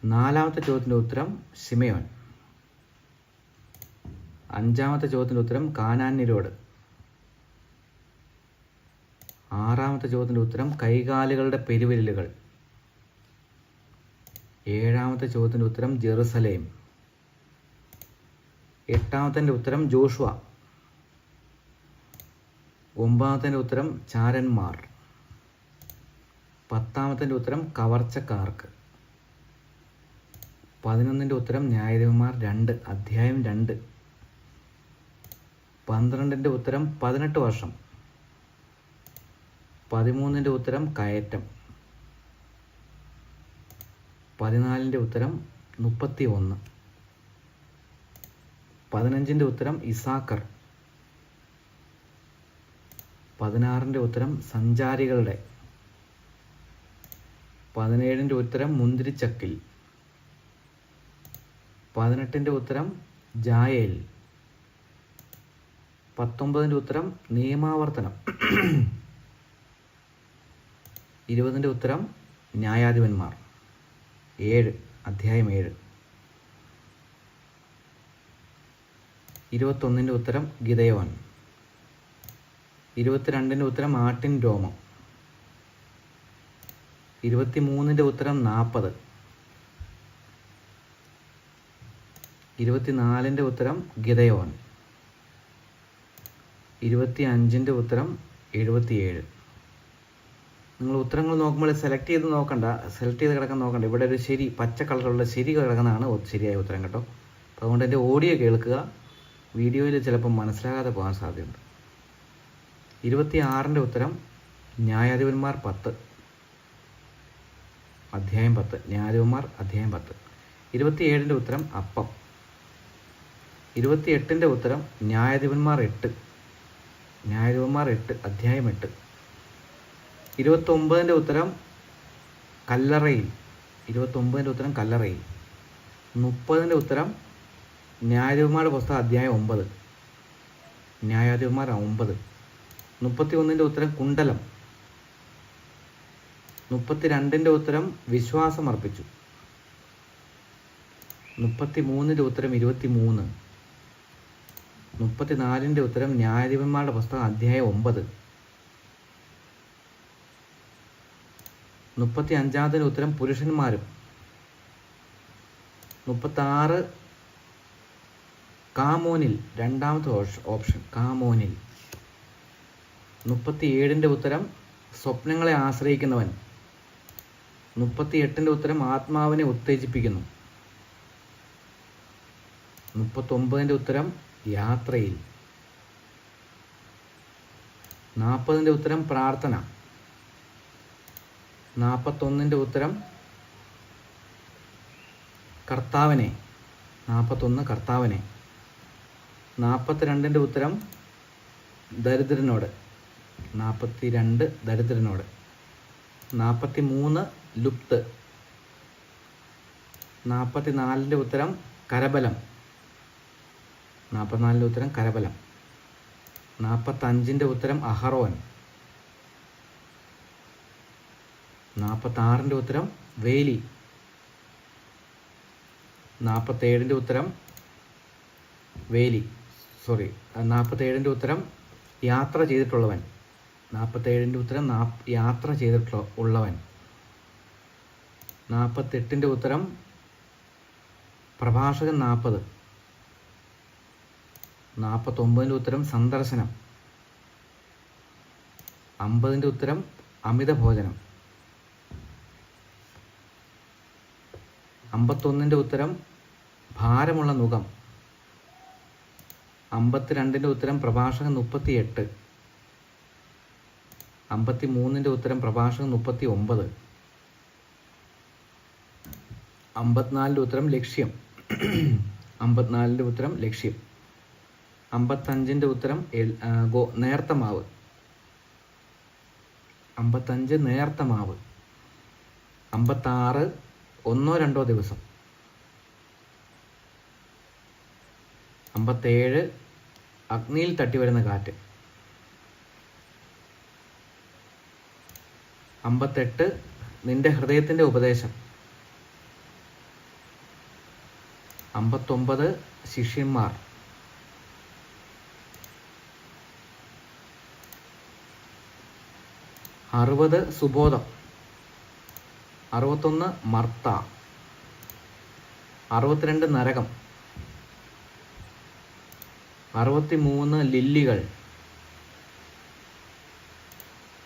S1: 4ാമത്തെ ചോദ്യത്തിൻ്റെ ഉത്തരം ശിമയോൻ. 5ാമത്തെ ചോദ്യത്തിൻ്റെ ഉത്തരം കാനാന്യരോട്. 6ാമത്തെ ചോദ്യത്തിൻ്റെ ഉത്തരം കൈകാലുകളുടെ പെരുവിരലുകൾ. 7ാമത്തെ ചോദ്യത്തിൻ്റെ ഉത്തരം ജെറുസലേം. 8ാമത്തെ ഉത്തരം ജോഷുവ. 9ാമത്തെ ഉത്തരം ചാരന്മാർ. 10ാമത്തെ ഉത്തരം കവർച്ചക്കാർക്ക്. 11ന്റെ ഉത്തരം ന്യായാധിപന്മാർ 2 അധ്യായം 2. 12ന്റെ ഉത്തരം 18 വർഷം. 13ന്റെ ഉത്തരം കയറ്റം. 14ന്റെ ഉത്തരം 31. 15ന്റെ ഉത്തരം ഇസാക്കർ. 16ന്റെ ഉത്തരം സഞ്ചാരികളുടെ. 17ന്റെ ഉത്തരം മുന്തിരിച്ചക്കിൽ. 18ന്റെ ഉത്തരം ജായേൽ. 19ന്റെ ഉത്തരം നിയമാവർത്തനം. 20ന്റെ ഉത്തരം ന്യായാധിപന്മാർ 7 അധ്യായം 7. 21ന്റെ ഉത്തരം ഗിദെയോൻ. 22ന്റെ ഉത്തരം ആട്ടിൻ രോമം. 23ന്റെ ഉത്തരം 40. 24ന്റെ ഉത്തരം ഗിദെയോൻ. 25ന്റെ ഉത്തരം 77. നിങ്ങൾ ഉത്തരങ്ങൾ നോക്കുമ്പോൾ സെലക്ട് ചെയ്ത് കിടക്കാൻ നോക്കണ്ട. ഇവിടെ ഒരു ശരി, പച്ച കളറുള്ള ശരി കിടക്കുന്നതാണ് ശരിയായ ഉത്തരം കേട്ടോ. അപ്പോൾ അതുകൊണ്ട് എൻ്റെ ഓഡിയോ കേൾക്കുക. വീഡിയോയിൽ ചിലപ്പോൾ മനസ്സിലാകാതെ പോകാൻ സാധ്യതയുണ്ട്. 26ന്റെ ഉത്തരം ന്യായാധിപന്മാർ 10 അധ്യായം 10. ന്യായാധിപന്മാർ അധ്യായം 10. 27ന്റെ ഉത്തരം അപ്പം. 28ന്റെ ഉത്തരം ന്യായാധിപന്മാർ 8. ന്യായാധിപന്മാർ 8 അധ്യായം 8. 29ന്റെ ഉത്തരം കല്ലറയിൽ. 29ന്റെ ഉത്തരം കല്ലറയിൽ. 30ന്റെ ഉത്തരം ന്യായാധിപന്മാരുടെ പുസ്തകം അധ്യായം 9. ന്യായാധിപന്മാർ 9. 31ന്റെ ഉത്തരം കുണ്ടലം. 32ന്റെ ഉത്തരം വിശ്വാസം അർപ്പിച്ചു. 33ന്റെ ഉത്തരം 23. 34ന്റെ ഉത്തരം ന്യായാധിപന്മാരുടെ പുസ്തകം അധ്യായം 9. 35ന്റെ ഉത്തരം പുരുഷന്മാരും. 36 കാമോനിൽ. 2ാമത്തെ ഓപ്ഷൻ കാമോനിൽ. 37ന്റെ ഉത്തരം സ്വപ്നങ്ങളെ ആശ്രയിക്കുന്നവൻ. 38ന്റെ ഉത്തരം ആത്മാവിനെ ഉത്തേജിപ്പിക്കുന്നു. 39ന്റെ ഉത്തരം യാത്രയിൽ. 40ന്റെ ഉത്തരം പ്രാർത്ഥന. 41ന്റെ ഉത്തരം കർത്താവിനെ. 41 കർത്താവിനെ. 42ന്റെ ഉത്തരം ദരിദ്രനോട്. 42 ദരിദ്രനോട്. 43 ലുപ്ത്. 44ന്റെ ഉത്തരം കരബലം. 44ന്റെ ഉത്തരം കരബലം. 45ന്റെ ഉത്തരം അഹറോൻ. 46ന്റെ ഉത്തരം വേലി. 47ന്റെ ഉത്തരം വേലി. 47ന്റെ ഉത്തരം യാത്ര ചെയ്തിട്ടുള്ളവൻ. 47ന്റെ ഉത്തരം യാത്ര ചെയ്തിട്ടുള്ളവൻ. 48ന്റെ ഉത്തരം പ്രഭാഷകൻ 40. 49ൻ്റെ ഉത്തരം സന്ദർശനം. 50ൻ്റെ ഉത്തരം അമിതഭോജനം. 51ൻ്റെ ഉത്തരം ഭാരമുള്ള നുകം. 52ൻ്റെ ഉത്തരം പ്രഭാഷകൻ 38. 53ൻ്റെ ഉത്തരം പ്രഭാഷകൻ 39. 54ൻ്റെ ഉത്തരം ലക്ഷ്യം. 54ൻ്റെ ഉത്തരം ലക്ഷ്യം. 55ൻ്റെ ഉത്തരം നേർത്ത മാവ്. 55 നേർത്ത മാവ്. 56 ഒന്നോ രണ്ടോ ദിവസം. 57 അഗ്നിയിൽ തട്ടിവരുന്ന കാറ്റ്. 58 നിന്റെ ഹൃദയത്തിൻ്റെ ഉപദേശം. 59 ശിഷ്യന്മാർ. 60 സുബോധം. 61 മർത്ത. 62 നരകം. 63 ലില്ലികൾ.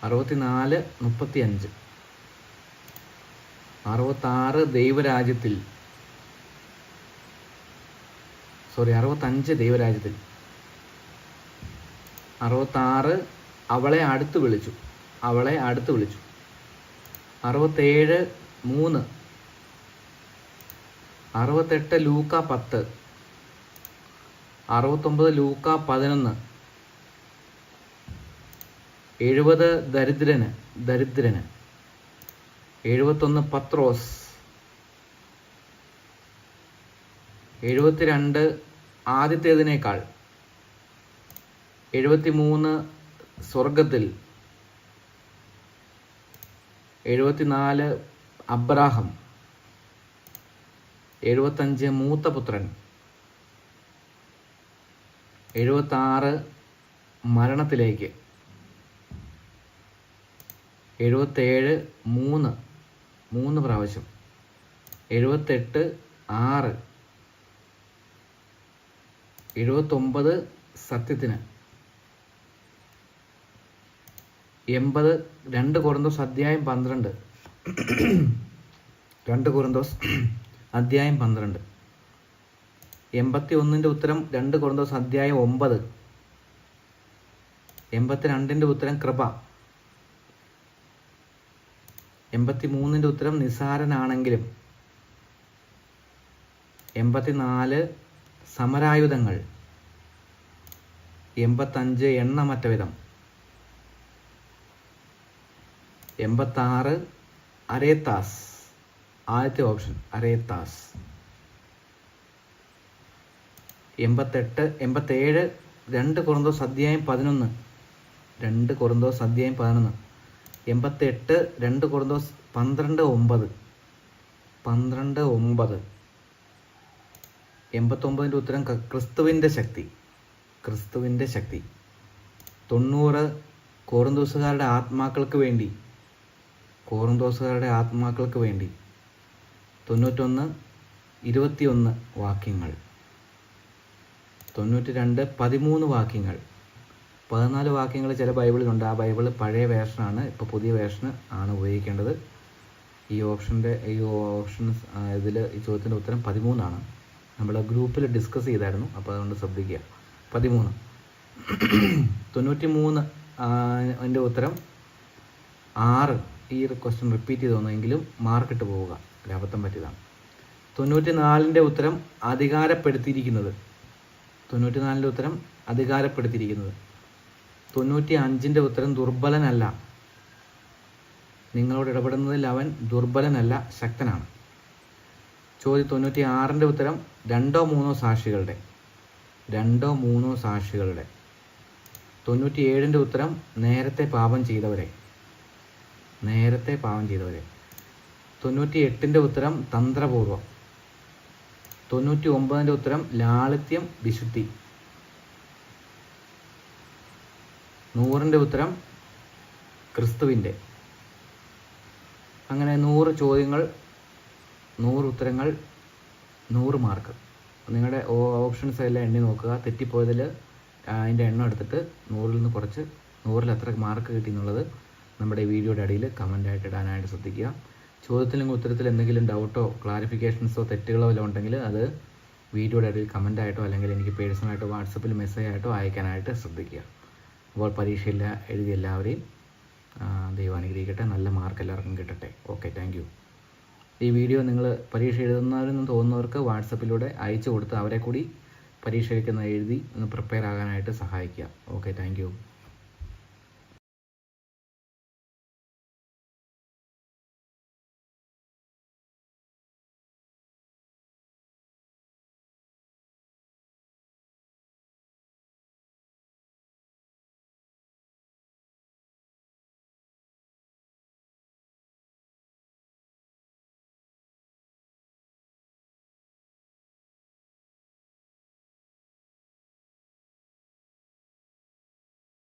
S1: 64 35. 66 ദൈവരാജ്യത്തിൽ. 65 ദൈവരാജ്യത്തിൽ. 66 അവളെ അടുത്ത് വിളിച്ചു. 67 3. 68 ലൂക്ക 10. 69 ലൂക്ക 11. 70 ദരിദ്രന്. 71 പത്രോസ്. 72 ആദ്യത്തേതിനേക്കാൾ. 73 സ്വർഗത്തിൽ. 74 അബ്രാഹം. 75 മൂത്ത പുത്രൻ. 76 മരണത്തിലേക്ക്. 77 മൂന്ന് പ്രാവശ്യം. 78 6. 79 സത്യത്തിന്. 80 2 കൊരിന്തോസ് അധ്യായം 12. 2 കൊരിന്തോസ് അധ്യായം 12. 81ൻ്റെ ഉത്തരം 2 കൊരിന്തോസ് അധ്യായം 9. 82ൻ്റെ ഉത്തരം കൃപ. 83ൻ്റെ ഉത്തരം നിസാരനാണെങ്കിലും. 84 സമരായുധങ്ങൾ. 85 എണ്ണമറ്റ വിധം. 86 അരേത്താസ്. ആദ്യത്തെ ഓപ്ഷൻ അരേത്താസ്. 87 2 കൊരിന്തോസ് അധ്യായം 11. 2 കൊരിന്തോസ് അധ്യായം 11. 88 2 കൊരിന്തോസ് 12:9. 12:9. 89ൻ്റെ ഉത്തരം ക്രിസ്തുവിൻ്റെ ശക്തി. 90 കൊരിന്തോസുകാരുടെ ആത്മാക്കൾക്ക് വേണ്ടി. 91 21 വാക്യങ്ങൾ. 92 13 വാക്യങ്ങൾ. 14 വാക്യങ്ങൾ ചില ബൈബിളിലുണ്ട്. ആ ബൈബിൾ പഴയ വേർഷനാണ്. ഇപ്പോൾ പുതിയ വേർഷൻ ആണ് ഉപയോഗിക്കേണ്ടത്. ഈ ഓപ്ഷൻസ് ഇതിൽ ഈ ചോദ്യത്തിൻ്റെ ഉത്തരം 13 ആണ്. നമ്മൾ ഗ്രൂപ്പിൽ ഡിസ്കസ് ചെയ്തായിരുന്നു. അപ്പോൾ അതുകൊണ്ട് ശ്രദ്ധിക്കുക. 13. 93 അതിൻ്റെ ഉത്തരം 6. ഈ ക്വസ്റ്റ്യൻ റിപ്പീറ്റ് ചെയ്ത് വന്നെങ്കിലും മാർക്കിട്ട് പോവുക. അബദ്ധം പറ്റിയതാണ്. 94ൻ്റെ ഉത്തരം അധികാരപ്പെടുത്തിയിരിക്കുന്നത്. 94ൻ്റെ ഉത്തരം അധികാരപ്പെടുത്തിയിരിക്കുന്നത്. 95ൻ്റെ ഉത്തരം ദുർബലനല്ല. നിങ്ങളോട് ഇടപെടുന്നതിൽ അവൻ ദുർബലനല്ല, ശക്തനാണ്. ചോദ്യം 96ൻ്റെ ഉത്തരം 2 3 സാക്ഷികളുടെ. 97ൻ്റെ ഉത്തരം നേരത്തെ പാപം ചെയ്തവരെ. 98ൻ്റെ ഉത്തരം തന്ത്രപൂർവം. 99ൻ്റെ ഉത്തരം ലാളിത്യം, വിശുദ്ധി. 100ൻ്റെ ഉത്തരം ക്രിസ്തുവിൻ്റെ. അങ്ങനെ 100 ചോദ്യങ്ങൾ, 100 ഉത്തരങ്ങൾ, 100 മാർക്ക്. നിങ്ങളുടെ ഓപ്ഷൻസ് എല്ലാം എണ്ണി നോക്കുക. തെറ്റിപ്പോയതിൽ അതിൻ്റെ എണ്ണം എടുത്തിട്ട് 100-ൽ നിന്ന് കുറച്ച് 100-ൽ എത്ര മാർക്ക് കിട്ടി എന്നുള്ളത് നമ്മുടെ വീഡിയോയുടെ അടിയിൽ കമൻറ്റായിട്ട് ഇടാനായിട്ട് ശ്രദ്ധിക്കുക. ചോദ്യത്തിലും ഉത്തരത്തിൽ എന്തെങ്കിലും ഡൗട്ടോ ക്ലാരിഫിക്കേഷൻസോ തെറ്റുകളോ വല്ലതും ഉണ്ടെങ്കിൽ അത് വീഡിയോയുടെ അടിയിൽ കമൻറ്റായിട്ടോ അല്ലെങ്കിൽ എനിക്ക് പേഴ്സണലായിട്ടോ വാട്സപ്പിൽ മെസ്സേജായിട്ടോ അയക്കാനായിട്ട് ശ്രദ്ധിക്കുക. അപ്പോൾ പരീക്ഷയില്ല എഴുതിയ എല്ലാവരെയും ദൈവം അനുഗ്രഹിക്കട്ടെ. നല്ല മാർക്ക് എല്ലാവർക്കും കിട്ടട്ടെ. Okay, thank you. ഈ വീഡിയോ നിങ്ങൾ പരീക്ഷ എഴുതുന്നവരെന്ന് തോന്നുന്നവർക്ക് വാട്സപ്പിലൂടെ അയച്ചു കൊടുത്ത് അവരെ കൂടി പരീക്ഷയ്ക്ക് എഴുതി ഒന്ന് പ്രിപ്പയർ ആകാനായിട്ട് സഹായിക്കുക. Okay, thank you.